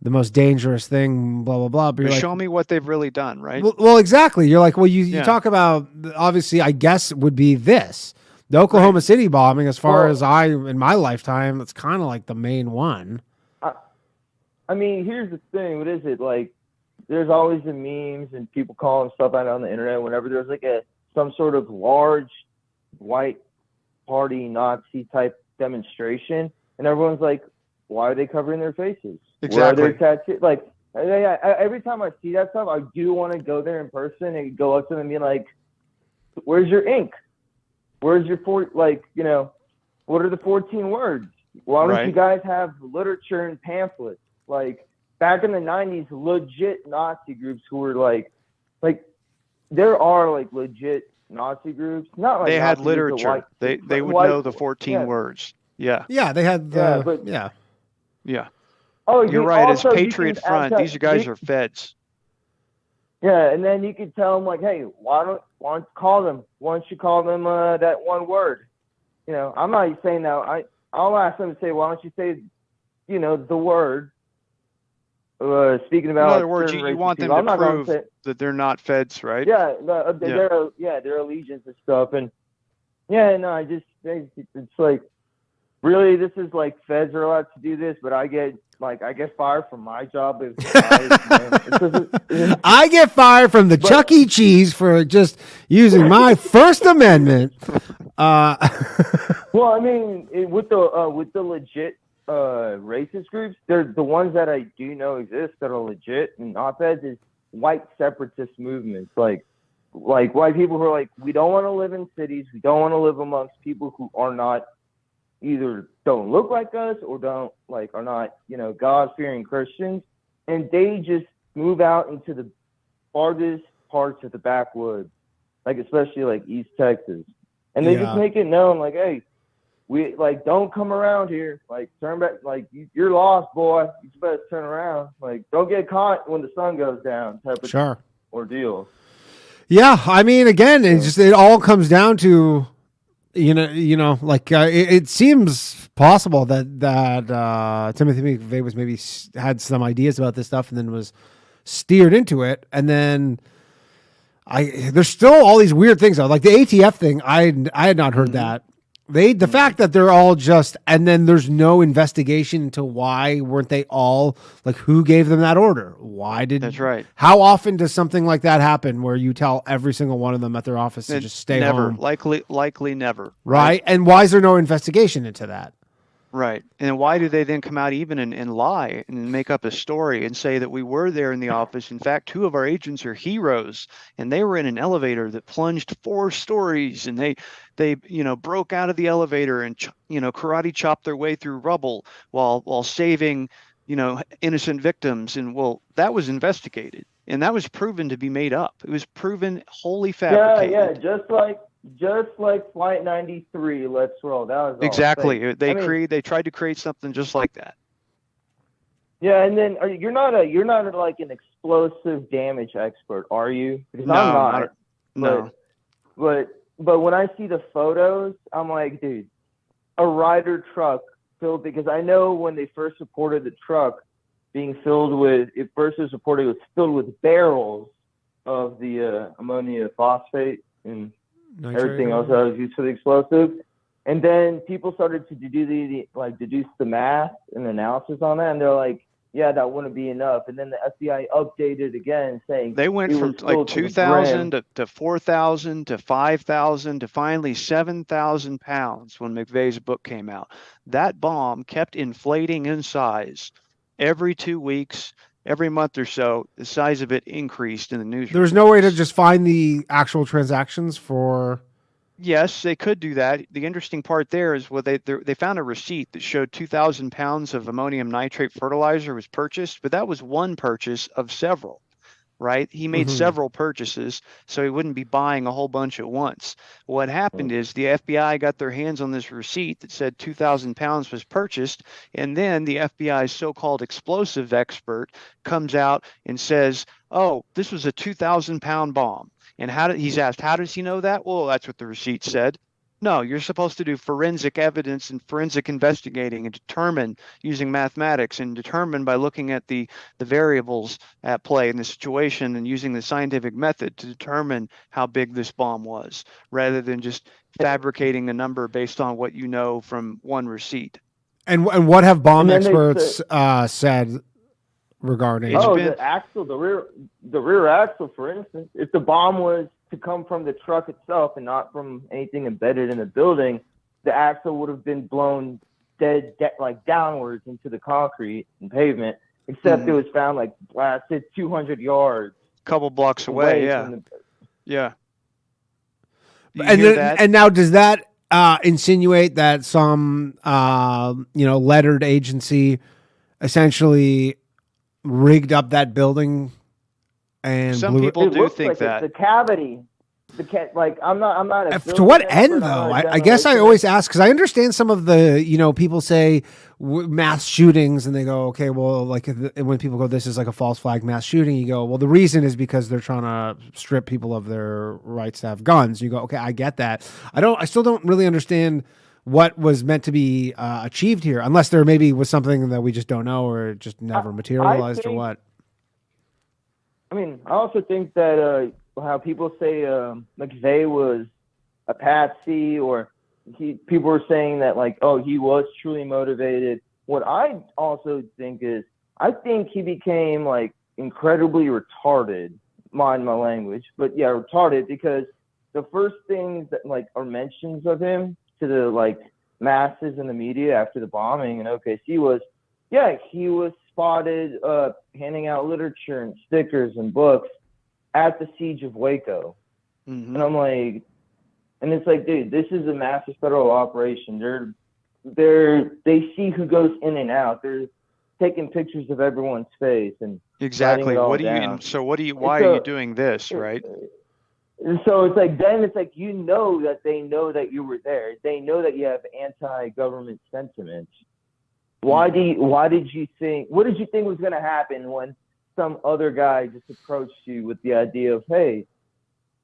most dangerous thing, blah blah blah. But show me what they've really done, right? Well, exactly. You're like, well, you talk about obviously. I guess would be this the Oklahoma City bombing. As far as in my lifetime, it's kind of like the main one. I mean, here's the thing. What is it like? There's always the memes and people calling stuff out on the internet whenever there's like some sort of large white party Nazi type demonstration, and everyone's like, why are they covering their faces? Exactly. Where are their tattoos? Like, every time I see that stuff, I do want to go there in person and go up to them and be like, where's your ink? Where's your what are the 14 words? Why don't you guys have literature and pamphlets? Like, back in the 90s, legit Nazi groups who were like there are like legit Nazi groups. Not like they had Nazi literature. Groups, they would know the 14 words. Yeah. Yeah, they had Yeah. Oh, you're right. As Patriot Front, these guys are feds. Yeah, and then you could tell them like, hey, why don't you call them? Why don't you call them that one word? I'm not saying that. I'll ask them to say, why don't you say, the word? Speaking about, in other words, you want them to prove that they're not feds, right? Yeah, their allegiance and stuff, and it's like, really, this is like feds are allowed to do this, but I get fired from my job. I get fired from the Chuck E. Cheese for just using my First Amendment. Well, I mean, with the legit racist groups, they're the ones that I do know exist that are legit and not feds is white separatist movements, like white people who are like, we don't want to live in cities, we don't want to live amongst people who are not either don't look like us or are not God-fearing Christians, and they just move out into the farthest parts of the backwoods, like especially like East Texas, and they just make it known like, hey, we don't come around here, like turn back, like you're lost, boy, you better turn around, like don't get caught when the sun goes down type of ordeal. Yeah, I mean, again, it all comes down to it seems possible that Timothy McVeigh was maybe had some ideas about this stuff and then was steered into it, and then there's still all these weird things though, like the ATF thing. I had not heard that. The fact that they're all just, and then there's no investigation into why weren't they all, like, who gave them that order? That's right. How often does something like that happen where you tell every single one of them at their office to just stay home? Likely never. Right? And why is there no investigation into that? Right. And why do they then come out even and lie and make up a story and say that we were there in the office? In fact, 2 of our agents are heroes, and they were in an elevator that plunged 4 stories, and they broke out of the elevator and karate chopped their way through rubble while saving innocent victims. And that was investigated, and that was proven to be made up. It was proven wholly fabricated. Yeah, just like Flight 93, Let's Roll. That was all exactly fake. They tried to create something just like that. Yeah, and then you're not like an explosive damage expert, are you? Because No, I'm not. No. But when I see the photos, I'm like, dude, a Ryder truck filled, because I know when they first reported the truck being filled with, it was filled with barrels of the ammonia phosphate and Nitrate, everything else that was used for the explosive. And then people started to deduce the math and analysis on that, and they're like, yeah, that wouldn't be enough. And then the FBI updated again saying they went from like 2,000 to 4,000 to 5,000 to finally 7,000 pounds when McVeigh's book came out. That bomb kept inflating in size every 2 weeks. Every month or so, the size of it increased in the news. There was no way to just find the actual transactions for. Yes, they could do that. The interesting part there is they found a receipt that showed 2,000 pounds of ammonium nitrate fertilizer was purchased, but that was one purchase of several, right? He made several purchases, so he wouldn't be buying a whole bunch at once. What happened is the FBI got their hands on this receipt that said 2,000 pounds was purchased, and then the FBI's so-called explosive expert comes out and says, oh, this was a 2,000-pound bomb. And he's asked, how does he know that? Well, that's what the receipt said. No, you're supposed to do forensic evidence and forensic investigating and determine using mathematics and determine by looking at the variables at play in the situation and using the scientific method to determine how big this bomb was, rather than just fabricating a number based on what you know from one receipt. And what have bomb experts said regarding? The axle, the rear axle, for instance, if the bomb was to come from the truck itself and not from anything embedded in the building, the axle would have been blown like downwards into the concrete and pavement, except it was found like blasted 200 yards. A couple blocks away, yeah. And now does that insinuate that some lettered agency essentially rigged up that building? And some people do think that the cavity, I'm not to what end though? I guess I always ask because I understand some of the people say mass shootings and they go, okay, well, like when people go, this is like a false flag mass shooting, you go, well, the reason is because they're trying to strip people of their rights to have guns. You go, okay, I get that. I still don't really understand what was meant to be achieved here, unless there maybe was something that we just don't know or just never materialized or what. I mean, I also think that how people say McVeigh was a patsy, or people were saying that he was truly motivated. What I also think is, I think he became incredibly retarded, mind my language, but yeah, retarded, because the first things that are mentions of him to the masses in the media after the bombing in OKC was, yeah, he was spotted handing out literature and stickers and books at the siege of Waco. And I'm like, and it's like, dude, this is a massive federal operation. They see who goes in and out. They're taking pictures of everyone's face and exactly. Why are you doing this, right? So it's like, then it's like, that they know that you were there. They know that you have anti-government sentiments. What did you think was going to happen when some other guy just approached you with the idea of, hey,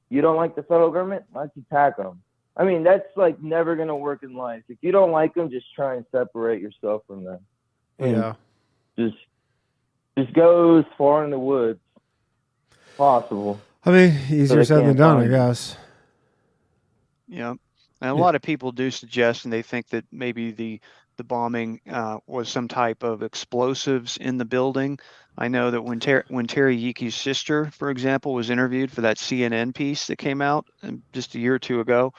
you don't like the federal government? Why don't you attack them? I mean, that's never going to work in life. If you don't like them, just try and separate yourself from them. Yeah. Just go as far in the woods as possible. I mean, easier said than done, I guess. Yeah. And a lot of people do suggest, and they think that maybe the bombing was some type of explosives in the building. I know that when Terry Yeakey's sister, for example, was interviewed for that CNN piece that came out just a year or two ago,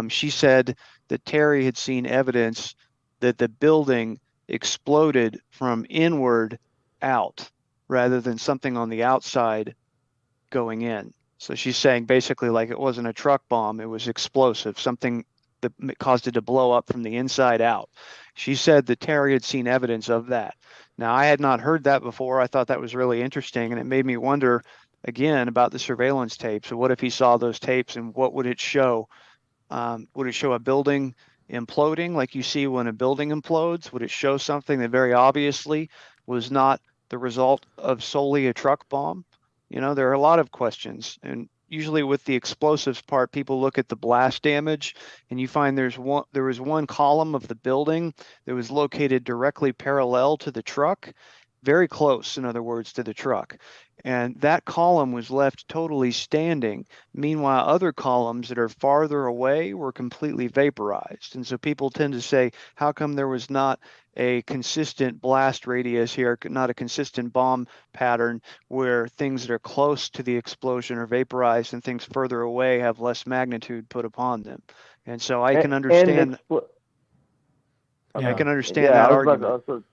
she said that Terry had seen evidence that the building exploded from inward out rather than something on the outside going in. So she's saying basically it wasn't a truck bomb, it was explosive, something that caused it to blow up from the inside out. She said that Terry had seen evidence of that. Now, I had not heard that before. I thought that was really interesting, and it made me wonder again about the surveillance tapes. So what if he saw those tapes, and what would it show? Would it show a building imploding like you see when a building implodes? Would it show something that very obviously was not the result of solely a truck bomb? There are a lot of questions, and usually with the explosives part, people look at the blast damage, and you find there was one column of the building that was located directly parallel to the truck, very close, in other words, to the truck. And that column was left totally standing. Meanwhile, other columns that are farther away were completely vaporized. And so people tend to say, how come there was not a consistent blast radius here, not a consistent bomb pattern where things that are close to the explosion are vaporized and things further away have less magnitude put upon them. And so I can understand. I can understand that argument.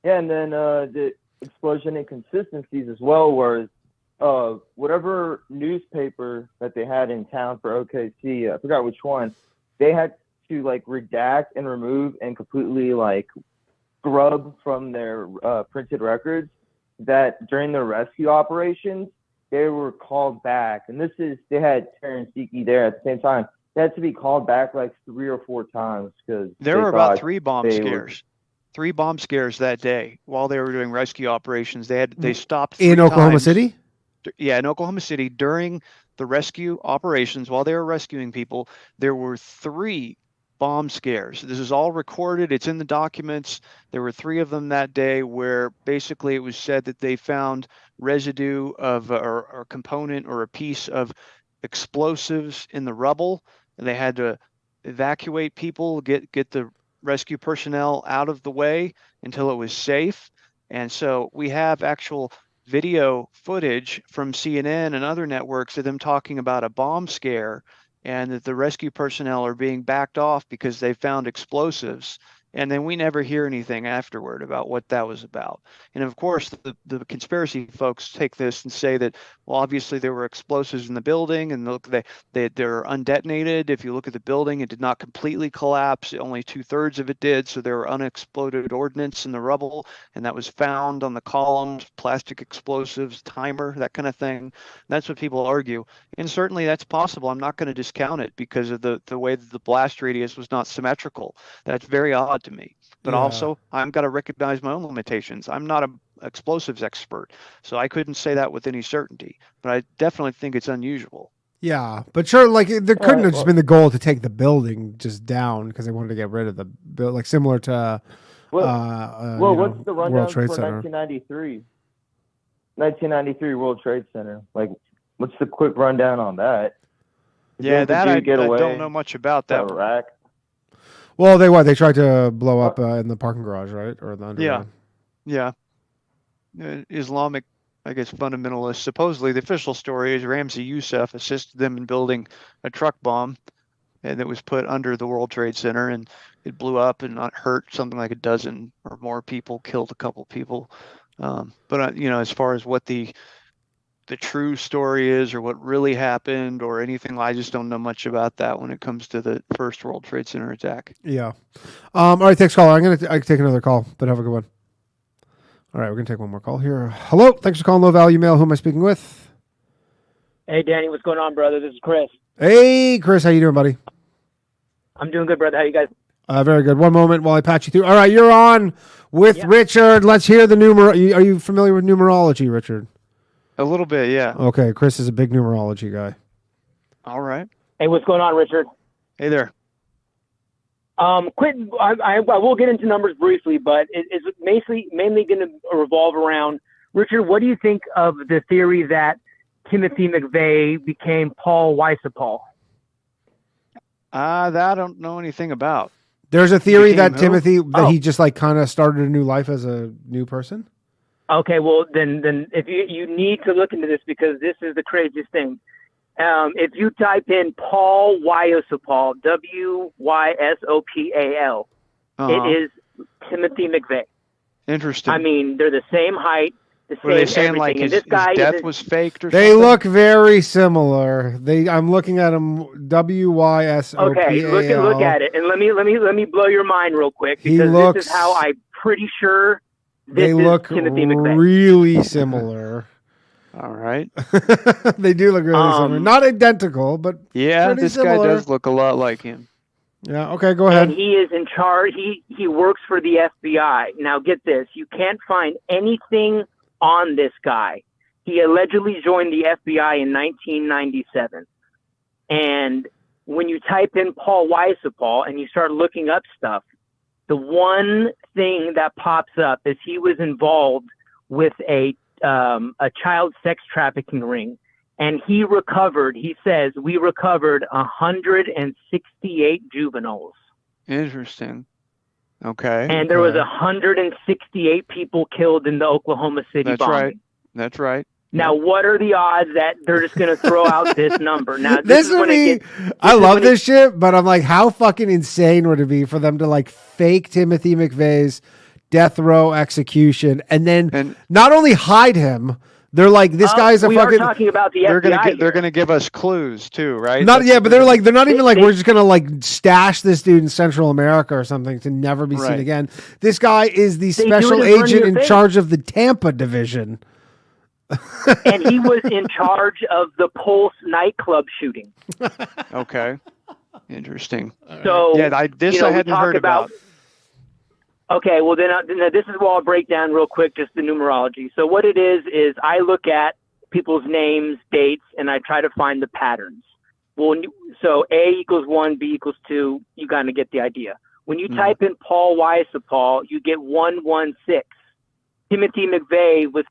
And then the explosion inconsistencies as well, whereas whatever newspaper that they had in town for OKC, I forgot which one, they had to like redact and remove and completely like scrub from their printed records that during the rescue operations they were called back. And they had Terrance Yeakey there at the same time. They had to be called back like 3 or 4 times because there were about 3 bomb scares. 3 bomb scares that day while they were doing rescue operations. They stopped in Oklahoma City. Yeah, in Oklahoma City during the rescue operations while they were rescuing people, there were 3 bomb scares. This is all recorded. It's in the documents. There were 3 of them that day where basically it was said that they found residue of or component or a piece of explosives in the rubble, and they had to evacuate people, get the rescue personnel out of the way until it was safe. And so we have actual video footage from CNN and other networks of them talking about a bomb scare and that the rescue personnel are being backed off because they found explosives. And then we never hear anything afterward about what that was about. And of course, the conspiracy folks take this and say that, well, obviously there were explosives in the building and look, they're undetonated. If you look at the building, it did not completely collapse. Only 2/3 of it did. So there were unexploded ordnance in the rubble, and that was found on the columns, plastic explosives, timer, that kind of thing. That's what people argue. And certainly that's possible. I'm not going to discount it because of the way that the blast radius was not symmetrical. That's very odd to me. But also, I've got to recognize my own limitations. I'm not an explosives expert, so I couldn't say that with any certainty. But I definitely think it's unusual. Yeah, but sure, like there couldn't have just been the goal to take the building just down because they wanted to get rid of the building, like similar to what's the rundown World for Trade Center. 1993? 1993 World Trade Center. Like, what's the quick rundown on that? Yeah, that I don't know much about that. Iraq. Well, they tried to blow up in the parking garage, right, or the underground. Yeah. Islamic, I guess, fundamentalists. Supposedly, the official story is Ramzi Youssef assisted them in building a truck bomb, and it was put under the World Trade Center, and it blew up and not hurt something like a dozen or more people, killed a couple people. But as far as what the true story is or what really happened or anything, I just don't know much about that when it comes to the first World Trade Center attack. Yeah. All right, thanks, caller. I can take another call, but have a good one. All right, we're going to take one more call here. Hello, thanks for calling Low Value Mail. Who am I speaking with? Hey, Danny, what's going on, brother? This is Chris. Hey, Chris, how you doing, buddy? I'm doing good, brother. How you guys? Very good. One moment while I patch you through. All right, you're on with Richard. Let's hear the Are you familiar with numerology, Richard? A little bit, yeah. Okay, Chris is a big numerology guy. All right. Hey, what's going on, Richard? Hey there. Quentin, I will get into numbers briefly, but it's mainly going to revolve around, Richard, what do you think of the theory that Timothy McVeigh became Paul Weissapal? That I don't know anything about. There's a theory that he just like kind of started a new life as a new person. Okay, well then if you need to look into this because this is the craziest thing. If you type in Paul Weissapal, Wyssopal, it is Timothy McVeigh. Interesting. I mean, they're the same height. Were they saying like his death was faked or something? They look very similar. I'm looking at them. Wyssopal. Okay, look at it, and let me blow your mind real quick because this is how I'm pretty sure. They look really similar. All right. They do look really similar. Not identical, but this similar. Guy does look a lot like him. Yeah, okay, go ahead. And he is in charge. He works for the FBI. Now get this. You can't find anything on this guy. He allegedly joined the FBI in 1997. And when you type in Paul Weissapal and you start looking up stuff, the one thing that pops up is he was involved with a a child sex trafficking ring, and he says we recovered 168 juveniles. Interesting. Okay. And there was 168 people killed in the Oklahoma City bombing. That's right. Now, what are the odds that they're just going to throw out this number? Now, this would be. I love this shit, but I'm like, how fucking insane would it be for them to like fake Timothy McVeigh's death row execution and then not only hide him, they're like, this guy's a fucking. We are talking about the FBI. They're gonna give us clues too, right? But they're not even like we're just gonna like stash this dude in Central America or something to never be seen again. This guy is the special agent in charge of the Tampa division. And he was in charge of the Pulse nightclub shooting. Okay, interesting. So I hadn't heard about. Okay, well then this is where I'll break down real quick just the numerology. So what it is I look at people's names, dates, and I try to find the patterns. Well, so A equals 1, B equals 2, you kind of get the idea. When you type in Paul Weissapal, you get 116. Timothy McVeigh was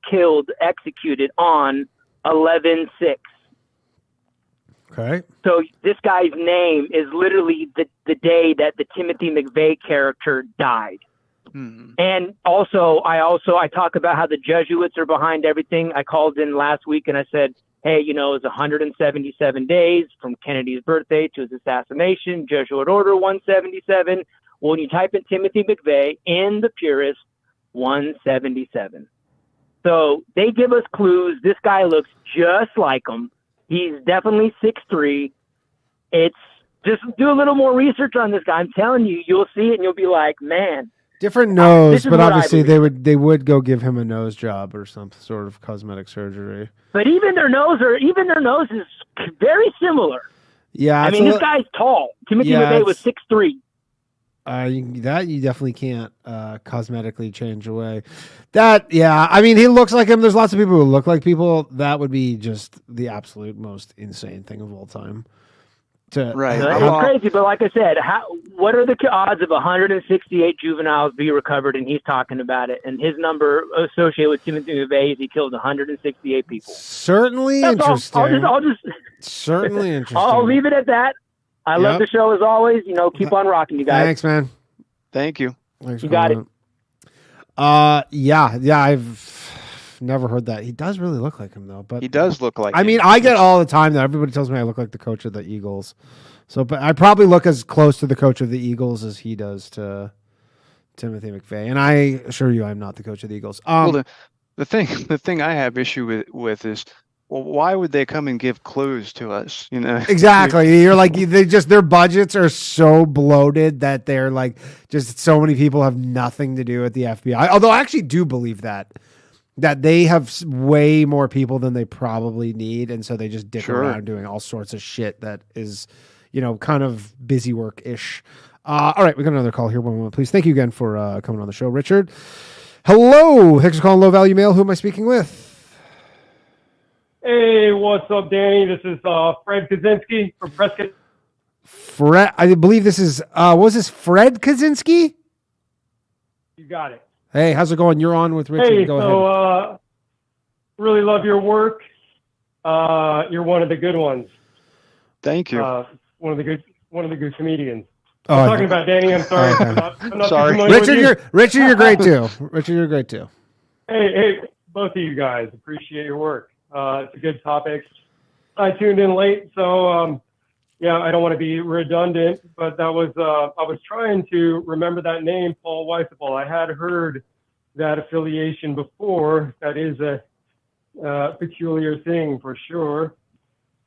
executed on 11/6. Okay. So this guy's name is literally the day that the Timothy McVeigh character died. And also, I talk about how the Jesuits are behind everything. I called in last week and I said, hey, it's 177 days from Kennedy's birthday to his assassination, Jesuit order 177. Well, when you type in Timothy McVeigh in the purist, 177. So they give us clues. This guy looks just like him. He's definitely 6'3". It's just do a little more research on this guy. I'm telling you, you'll see it and you'll be like, man. Different nose, but obviously they would go give him a nose job or some sort of cosmetic surgery. But even their nose is very similar. Yeah, I mean, this guy's tall. Timothy McVeigh was 6'3". That you definitely can't cosmetically change away. I mean, he looks like him. There's lots of people who look like people. That would be just the absolute most insane thing of all time. Right. It's crazy, but like I said, what are the odds of 168 juveniles be recovered? And he's talking about it. And his number associated with Timothy McVeigh is he killed 168 people. Certainly interesting. Certainly interesting. I'll leave it at that. I love the show as always. Keep on rocking, you guys. Thanks, man. Thank you. Thanks you got it. I've never heard that. He does really look like him, though. But he does look like him. I mean, I get all the time that everybody tells me I look like the coach of the Eagles. So, but I probably look as close to the coach of the Eagles as he does to Timothy McVeigh. And I assure you, I'm not the coach of the Eagles. Well, the thing I have issue with is, well, why would they come and give clues to us? Exactly. You're like, their budgets are so bloated that they're like, just so many people have nothing to do with the FBI. Although I actually do believe that they have way more people than they probably need. And so they just dick around doing all sorts of shit that is, kind of busy work-ish. All right, we got another call here. One moment, please. Thank you again for coming on the show, Richard. Hello. Thanks for calling Low Value Mail. Who am I speaking with? Hey, what's up, Danny? This is Fred Kaczynski from Prescott. Fred, I believe this is, was this Fred Kaczynski? You got it. Hey, how's it going? You're on with Richard. Hey, Go ahead. Really love your work. You're one of the good ones. Thank you. One of the good comedians. Oh, I'm talking about Danny. I'm sorry. I'm not sorry. Richard, you're great too. Richard, you're great too. Hey, both of you guys. Appreciate your work. It's a good topic. I tuned in late, so I don't want to be redundant, but that was I was trying to remember that name, Paul Weissapal. I had heard that affiliation before. That is a peculiar thing for sure.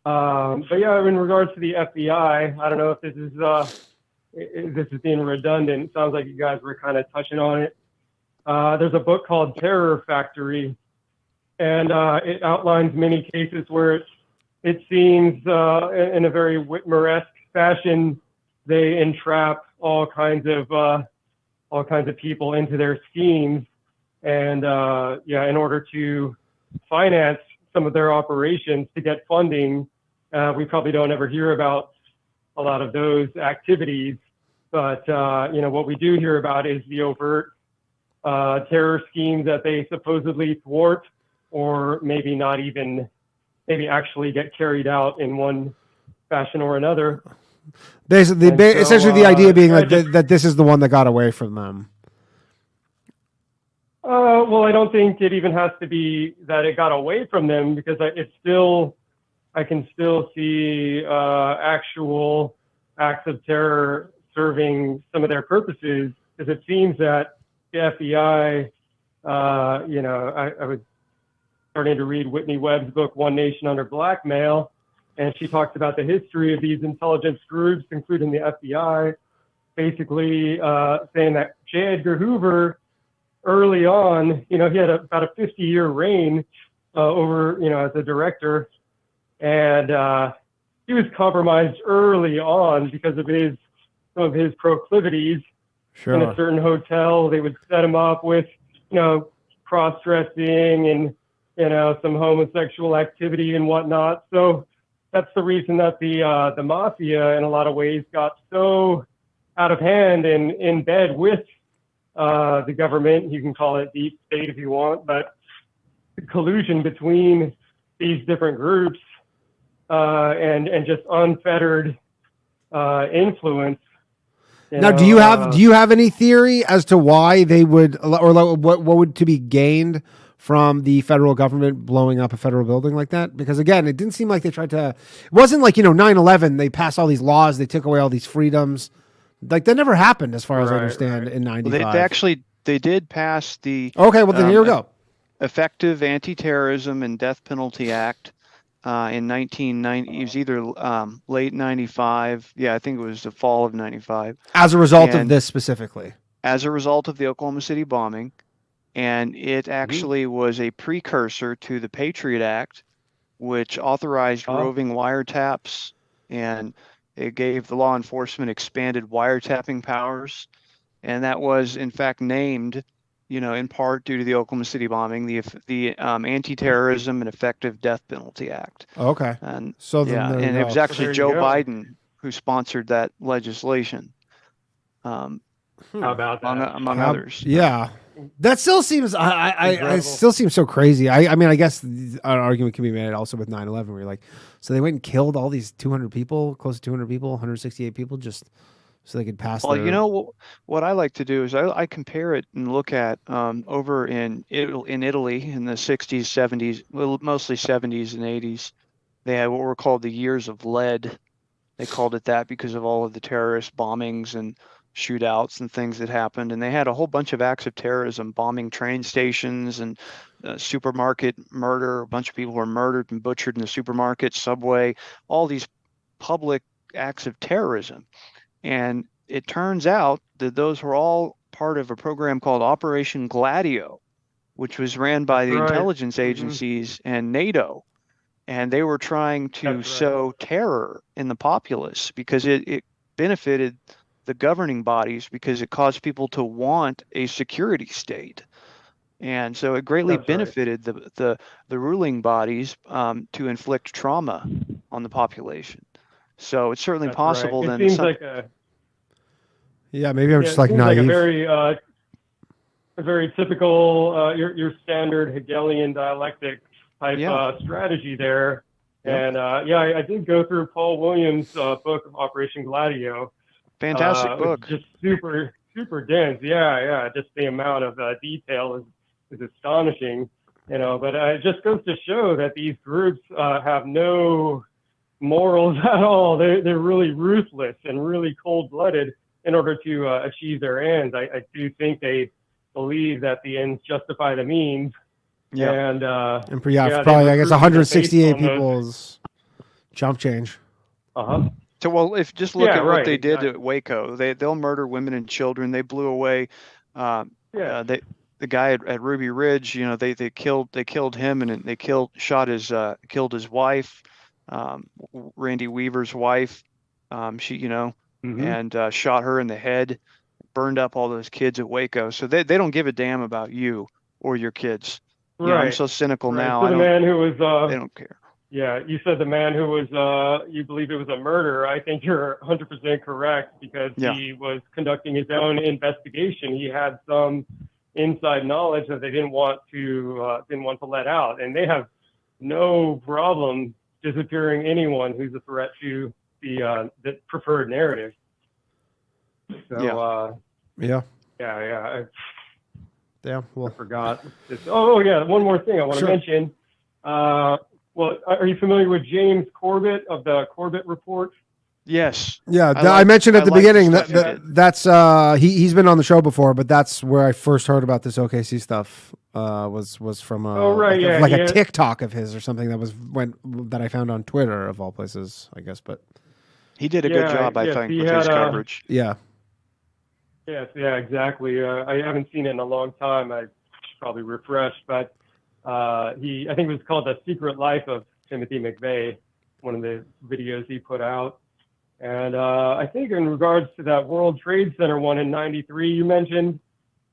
But yeah, in regards to the FBI, I don't know if this is being redundant. It sounds like you guys were kind of touching on it. There's a book called Terror Factory, and it outlines many cases where it seems in a very Whitmer-esque fashion, they entrap all kinds of people into their schemes, and in order to finance some of their operations to get funding. We probably don't ever hear about a lot of those activities, but what we do hear about is the overt terror schemes that they supposedly thwart or maybe not even, maybe actually get carried out in one fashion or another. Basically, essentially the idea being like that this is the one that got away from them. Well, I don't think it even has to be that it got away from them, because I can still see actual acts of terror serving some of their purposes, because it seems that the FBI, I was starting to read Whitney Webb's book, One Nation Under Blackmail, and she talks about the history of these intelligence groups, including the FBI, basically saying that J. Edgar Hoover, early on, he had about a 50-year reign over, as a director, and he was compromised early on because of some of his proclivities. Sure. In a certain hotel, they would set him up with, cross-dressing and, some homosexual activity and whatnot. So that's the reason that the mafia, in a lot of ways, got so out of hand and in bed with the government. You can call it deep state if you want, but the collusion between these different groups and just unfettered influence. Now, do you have any theory as to why they would, or what would to be gained from the federal government blowing up a federal building like that? Because again, it didn't seem like they tried to. It wasn't like 9/11. They passed all these laws. They took away all these freedoms. Like that never happened, as far as I understand, in '95. Well, they did pass the. Okay, well then here we go. Effective Anti-Terrorism and Death Penalty Act. In 1990, it was either late 95. Yeah, I think it was the fall of 95. As a result of this specifically. As a result of the Oklahoma City bombing. And it actually was a precursor to the Patriot Act, which authorized roving wiretaps, and it gave the law enforcement expanded wiretapping powers. And that was, in fact, named, in part due to the Oklahoma City bombing, the Anti-Terrorism and Effective Death Penalty Act. Okay. And so and it was actually Joe Biden who sponsored that legislation. How about that? Among others. Yeah. That still seems, I still seems so crazy. I mean, I guess an argument can be made also with 9/11, where you're like, so they went and killed all these 200 people, close to 200 people, 168 people, just so they could pass. Well, what I like to do is I compare it and look at over in Italy in the 60s, 70s, well, mostly 70s and 80s. They had what were called the years of lead. They called it that because of all of the terrorist bombings and shootouts and things that happened. And they had a whole bunch of acts of terrorism, bombing train stations and supermarket murder. A bunch of people were murdered and butchered in the supermarket, subway, all these public acts of terrorism. And it turns out that those were all part of a program called Operation Gladio, which was ran by the intelligence agencies and NATO. And they were trying to sow terror in the populace because it benefited the governing bodies, because it caused people to want a security state. And so it greatly benefited the ruling bodies to inflict trauma on the population. So it's certainly possible then. It seems like maybe I'm just like naive. Like a very typical your standard Hegelian dialectic type strategy there. And I did go through Paul Williams' book of Operation Gladio. Fantastic book. Just super dense. Yeah. Just the amount of detail is astonishing. But it just goes to show that these groups have no morals at all. They're really ruthless and really cold-blooded in order to achieve their ends. I do think they believe that the ends justify the means. Yeah. And probably, I guess, 168 people's chump change. So, well, if just look at what they did at Waco, they'll murder women and children. They blew away the guy at Ruby Ridge. They killed him, and they killed his wife, Randy Weaver's wife. She and shot her in the head, burned up all those kids at Waco. So they don't give a damn about you or your kids. I'm so cynical now. So the man who was they don't care. Yeah, you said the man who was, you believe it was a murder. I think you're 100% correct, because he was conducting his own investigation. He had some inside knowledge that they didn't want to let out, and they have no problem disappearing anyone who's a threat to the preferred narrative. So yeah. Well, I forgot. Yeah, one more thing I want to mention. Well, are you familiar with James Corbett of the Corbett Report? Yes. Yeah, I mentioned at the beginning that's he's been on the show before, but that's where I first heard about this OKC stuff. Was from a TikTok of his or something that I found on Twitter of all places, I guess. But he did a good job, I think, with his coverage. Yeah. Yes, yeah, exactly. I haven't seen it in a long time. I should probably refresh, but I think it was called The Secret Life of Timothy McVeigh, one of the videos he put out. And I think in regards to that World Trade Center one in '93 you mentioned,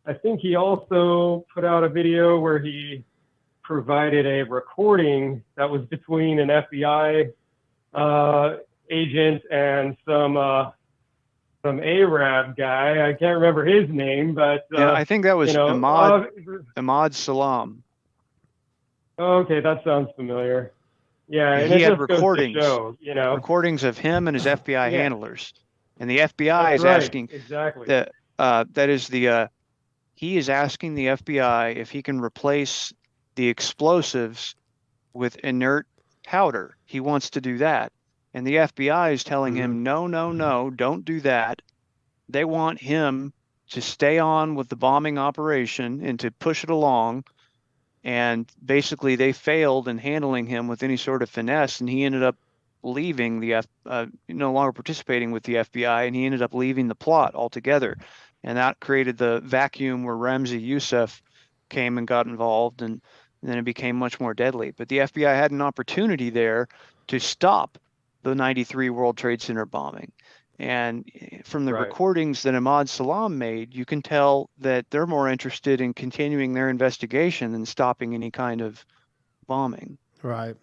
I think he also put out a video where he provided a recording that was between an FBI agent and some Arab guy. I can't remember his name, but I think that was Ahmad Salam. Okay, that sounds familiar. Yeah, and he had recordings of him and his FBI Yeah. handlers, and the FBI is asking exactly. He is asking the FBI if he can replace the explosives with inert powder. He wants to do that, and the FBI is telling him, no, don't do that. They want him to stay on with the bombing operation and to push it along. And basically, they failed in handling him with any sort of finesse, and he ended up leaving no longer participating with the FBI, and he ended up leaving the plot altogether. And that created the vacuum where Ramzi Youssef came and got involved, and then it became much more deadly. But the FBI had an opportunity there to stop the '93 World Trade Center bombing. And from the recordings that Ahmad Salam made, you can tell that they're more interested in continuing their investigation than stopping any kind of bombing. Right.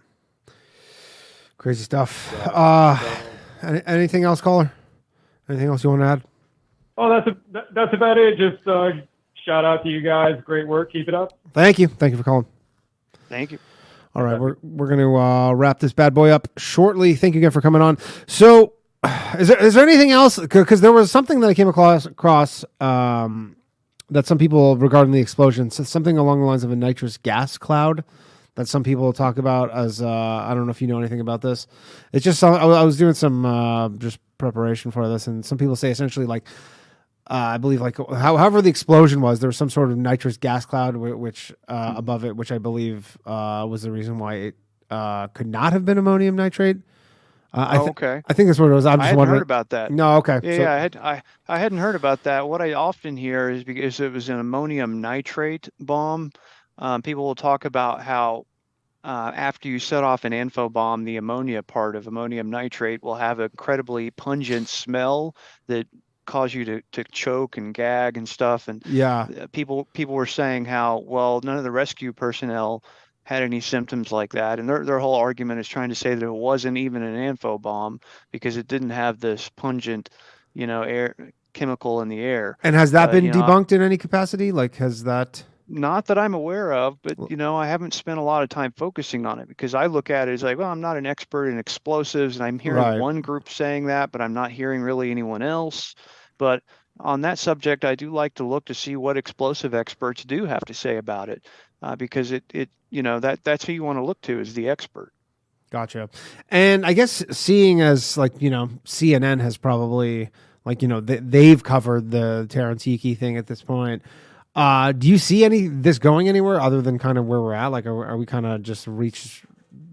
Crazy stuff. Anything else, caller? Anything else you want to add? Oh, that's about it. Just shout out to you guys. Great work. Keep it up. Thank you. Thank you for calling. Thank you. All right, we're going to wrap this bad boy up shortly. Thank you again for coming on. So, is there anything else? Because there was something that I came across that some people regarding the explosion, something along the lines of a nitrous gas cloud that some people talk about as I don't know if you know anything about this. It's just I was doing some just preparation for this, and some people say essentially like I believe like however the explosion was, there was some sort of nitrous gas cloud which above it, which I believe was the reason why it could not have been ammonium nitrate. Okay. I think that's what it was. I hadn't heard about that. No, okay. Yeah, I hadn't heard about that. What I often hear is because it was an ammonium nitrate bomb. People will talk about how after you set off an info bomb, the ammonia part of ammonium nitrate will have an incredibly pungent smell that cause you to choke and gag and stuff. And people were saying how, well, none of the rescue personnel had any symptoms like that, and their whole argument is trying to say that it wasn't even an info bomb because it didn't have this pungent, air chemical in the air. And has that been debunked in any capacity? Like, has that? Not that I'm aware of, but I haven't spent a lot of time focusing on it because I look at it as like, well, I'm not an expert in explosives, and I'm hearing one group saying that, but I'm not hearing really anyone else. But on that subject, I do like to look to see what explosive experts do have to say about it. Because that's who you want to look to is the expert. Gotcha. And I guess seeing as like, CNN has probably like, they've covered the Terrance Yeakey thing at this point. Do you see this going anywhere other than kind of where we're at? Like, are we kind of just reached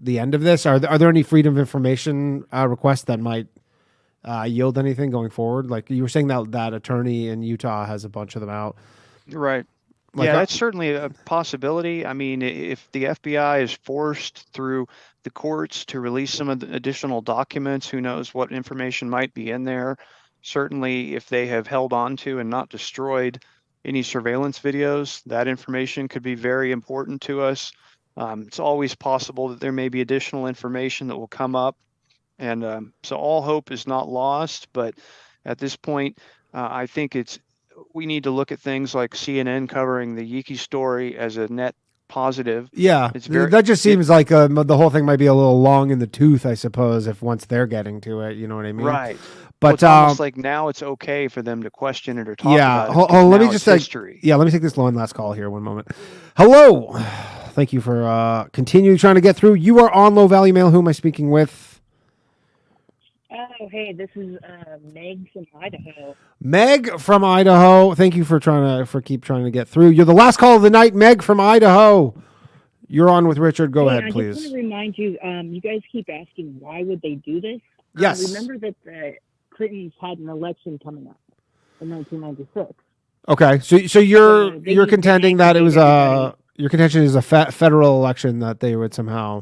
the end of this? Are there any freedom of information requests that might yield anything going forward? Like you were saying that attorney in Utah has a bunch of them out. Right. That's certainly a possibility. I mean, if the FBI is forced through the courts to release some of the additional documents, who knows what information might be in there. Certainly, if they have held on to and not destroyed any surveillance videos, that information could be very important to us. It's always possible that there may be additional information that will come up. And so all hope is not lost. But at this point, I think it's we need to look at things like CNN covering the Yeakey story as a net positive. Yeah, It's very, that just seems like the whole thing might be a little long in the tooth, I suppose, if once they're getting to it, you know what I mean? right. But well, it's almost like now it's okay for them to question it or talk about it. Yeah, let me now just it's history. let me take this one last call here. 1 moment. Hello, thank you for continue trying to get through. You are on Low Value Mail. Who am I speaking with? Oh, hey, this is Meg from Idaho. Meg from Idaho. Thank you for keep trying to get through. You're the last call of the night, Meg from Idaho. You're on with Richard. Go ahead, please. I just want to remind you, you guys keep asking why would they do this? Yes. Remember that the Clintons had an election coming up in 1996. Okay, so you're contending that it was your contention is a federal election that they would somehow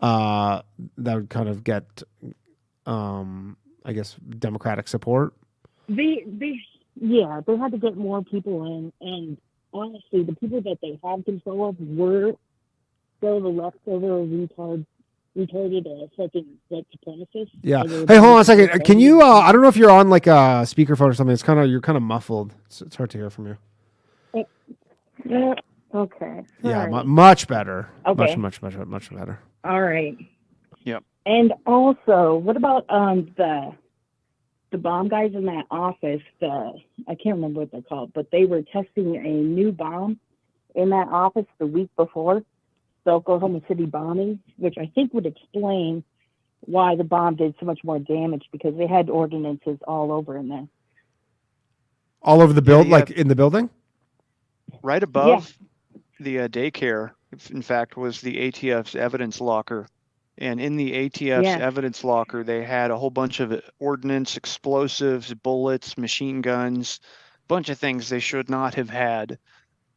that would kind of get I guess Democratic support. They had to get more people in, and honestly, the people that they had control of were still the leftover retarded fucking white supremacists. Yeah. Hey, hold on a second. Can you? I don't know if you're on like a speakerphone or something. You're kind of muffled. It's hard to hear from you. Yeah. Okay. Yeah. Right. Much better. Okay. Much better. All right. Yep. And also, what about the bomb guys in that office? I can't remember what they're called, but they were testing a new bomb in that office the week before the Oklahoma City bombing, which I think would explain why the bomb did so much more damage, because they had ordinances all over in there. All over the build, like in the building? Right above the daycare, in fact, was the ATF's evidence locker. And in the ATF's evidence locker, they had a whole bunch of ordnance, explosives, bullets, machine guns, a bunch of things they should not have had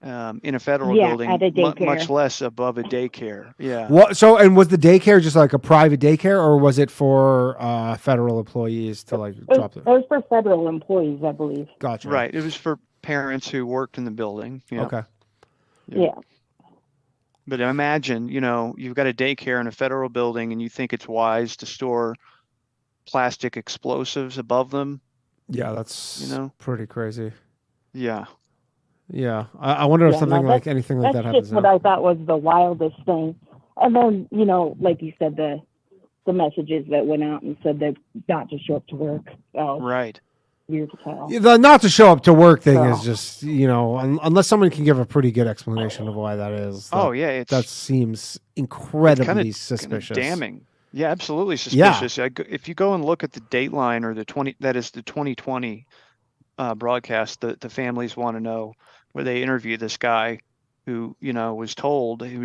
in a federal building, at a daycare. Much less above a daycare. Yeah. What? So, and was the daycare just like a private daycare, or was it for federal employees to like drop them? It was for federal employees, I believe. Gotcha. Right. It was for parents who worked in the building. Yeah. Okay. Yeah. But imagine, you've got a daycare in a federal building and you think it's wise to store plastic explosives above them. Yeah, that's pretty crazy. Yeah. Yeah. I wonder if something like anything like that happens. That's just what I thought was the wildest thing. And then, like you said, the messages that went out and said that not to show up to work. Oh, right. Weird as hell. The not to show up to work thing is just, unless someone can give a pretty good explanation of why that is. That seems incredibly suspicious. Damning. Yeah, absolutely suspicious. Yeah. If you go and look at the Dateline or the 2020 broadcast, the families want to know, where they interview this guy who, was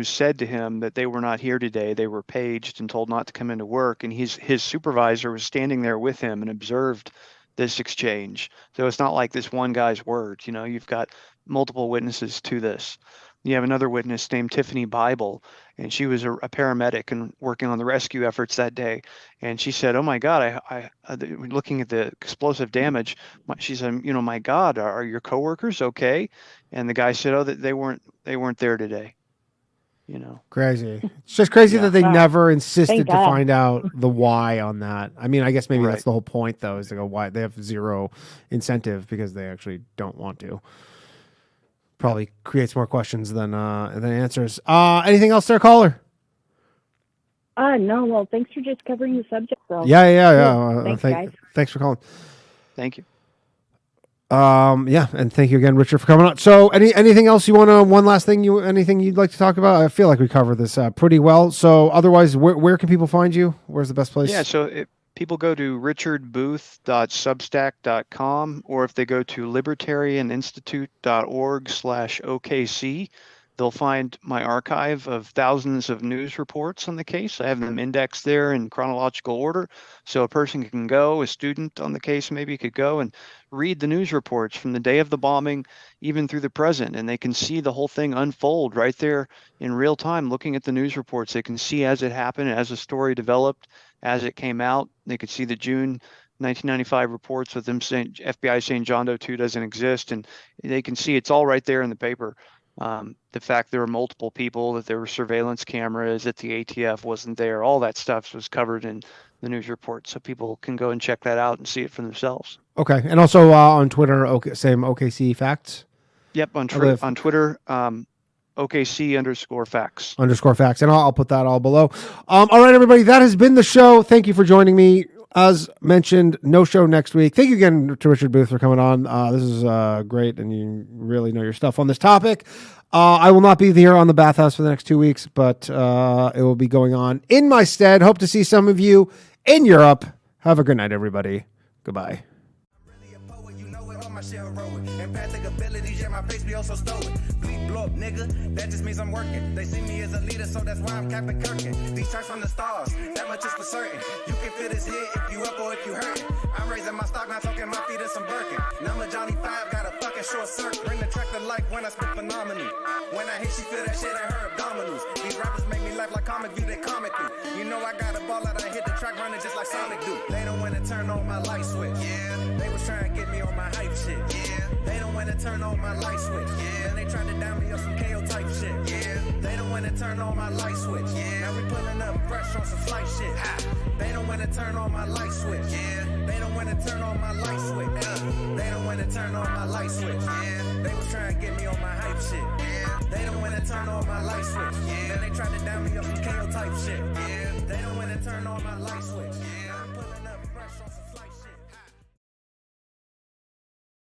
said to him that they were not here today. They were paged and told not to come into work. And his supervisor was standing there with him and observed this exchange. So it's not like this one guy's word. You've got multiple witnesses to this. You have another witness named Tiffany Bible, and she was a paramedic and working on the rescue efforts that day. And she said, "Oh my God, I looking at the explosive damage." She said, "My God, are your coworkers okay?" And the guy said, "Oh, that they weren't there today." Crazy. It's just crazy that they never insisted to find out the why on that. I mean, I guess maybe that's the whole point, though, is to go why they have zero incentive because they actually don't want to. Probably creates more questions than answers. Anything else there, caller? No. Well, thanks for just covering the subject. So. Yeah. Thanks, guys. Thanks for calling. Thank you. And thank you again, Richard, for coming on. So anything else you want to, one last thing, anything you'd like to talk about? I feel like we covered this pretty well. So otherwise, where can people find you? Where's the best place? Yeah. So people go to richardbooth.substack.com, or if they go to libertarianinstitute.org/OKC, they'll find my archive of thousands of news reports on the case. I have them indexed there in chronological order. So a person can go, a student on the case maybe could go and read the news reports from the day of the bombing, even through the present. And they can see the whole thing unfold right there in real time, looking at the news reports. They can see as it happened, as the story developed, as it came out. They could see the June 1995 reports with them saying, FBI saying John Doe 2 doesn't exist. And they can see it's all right there in the paper. The fact there were multiple people, that there were surveillance cameras, that the ATF wasn't there, all that stuff was covered in the news report. So people can go and check that out and see it for themselves. Okay, and also on Twitter, same OKC Facts. Yep, on Twitter, OKC_facts. _facts, and I'll put that all below. All right, everybody, that has been the show. Thank you for joining me. As mentioned, no show next week. Thank you again to Richard Booth for coming on. This is great, and you really know your stuff on this topic. I will not be here on the bathhouse for the next 2 weeks, but it will be going on in my stead. Hope to see some of you in Europe. Have a good night, everybody. Goodbye. Empathic abilities, yeah, my face be also stolen. Fleet blow up, nigga, that just means I'm working. They see me as a leader, so that's why I'm Captain Kirkin. These charts from the stars, that much is for certain. You can feel this hit if you up or if you hurting. I'm raising my stock, not talking my feet in some Birkin. Number Johnny 5, got a fucking short circuit. Bring the track to life when I spit phenomenal. When I hit, she feel that shit in her abdominals. These rappers make me laugh like comic view, they comical. You know I got a ball out, I hit the track running just like Sonic do. They don't want to turn on my light switch. Yeah, they was trying to get me on my hype shit. Yeah, they don't want to turn on my light switch. Yeah, and they tried to down me on some KO type shit. Yeah, they don't want to turn on my light switch. Yeah, now we pulling up fresh on some flight shit. Ha. They don't want to turn on my light switch. Yeah, they don't want to turn on my light switch. They don't want to turn on my light switch. Yeah, they was trying to get me on my hype shit. Yeah, they don't want to turn on my light switch. Yeah, and they tried to down me on some KO type shit. Yeah, they don't want to turn on my light switch. Yeah, I'm pulling up fresh on some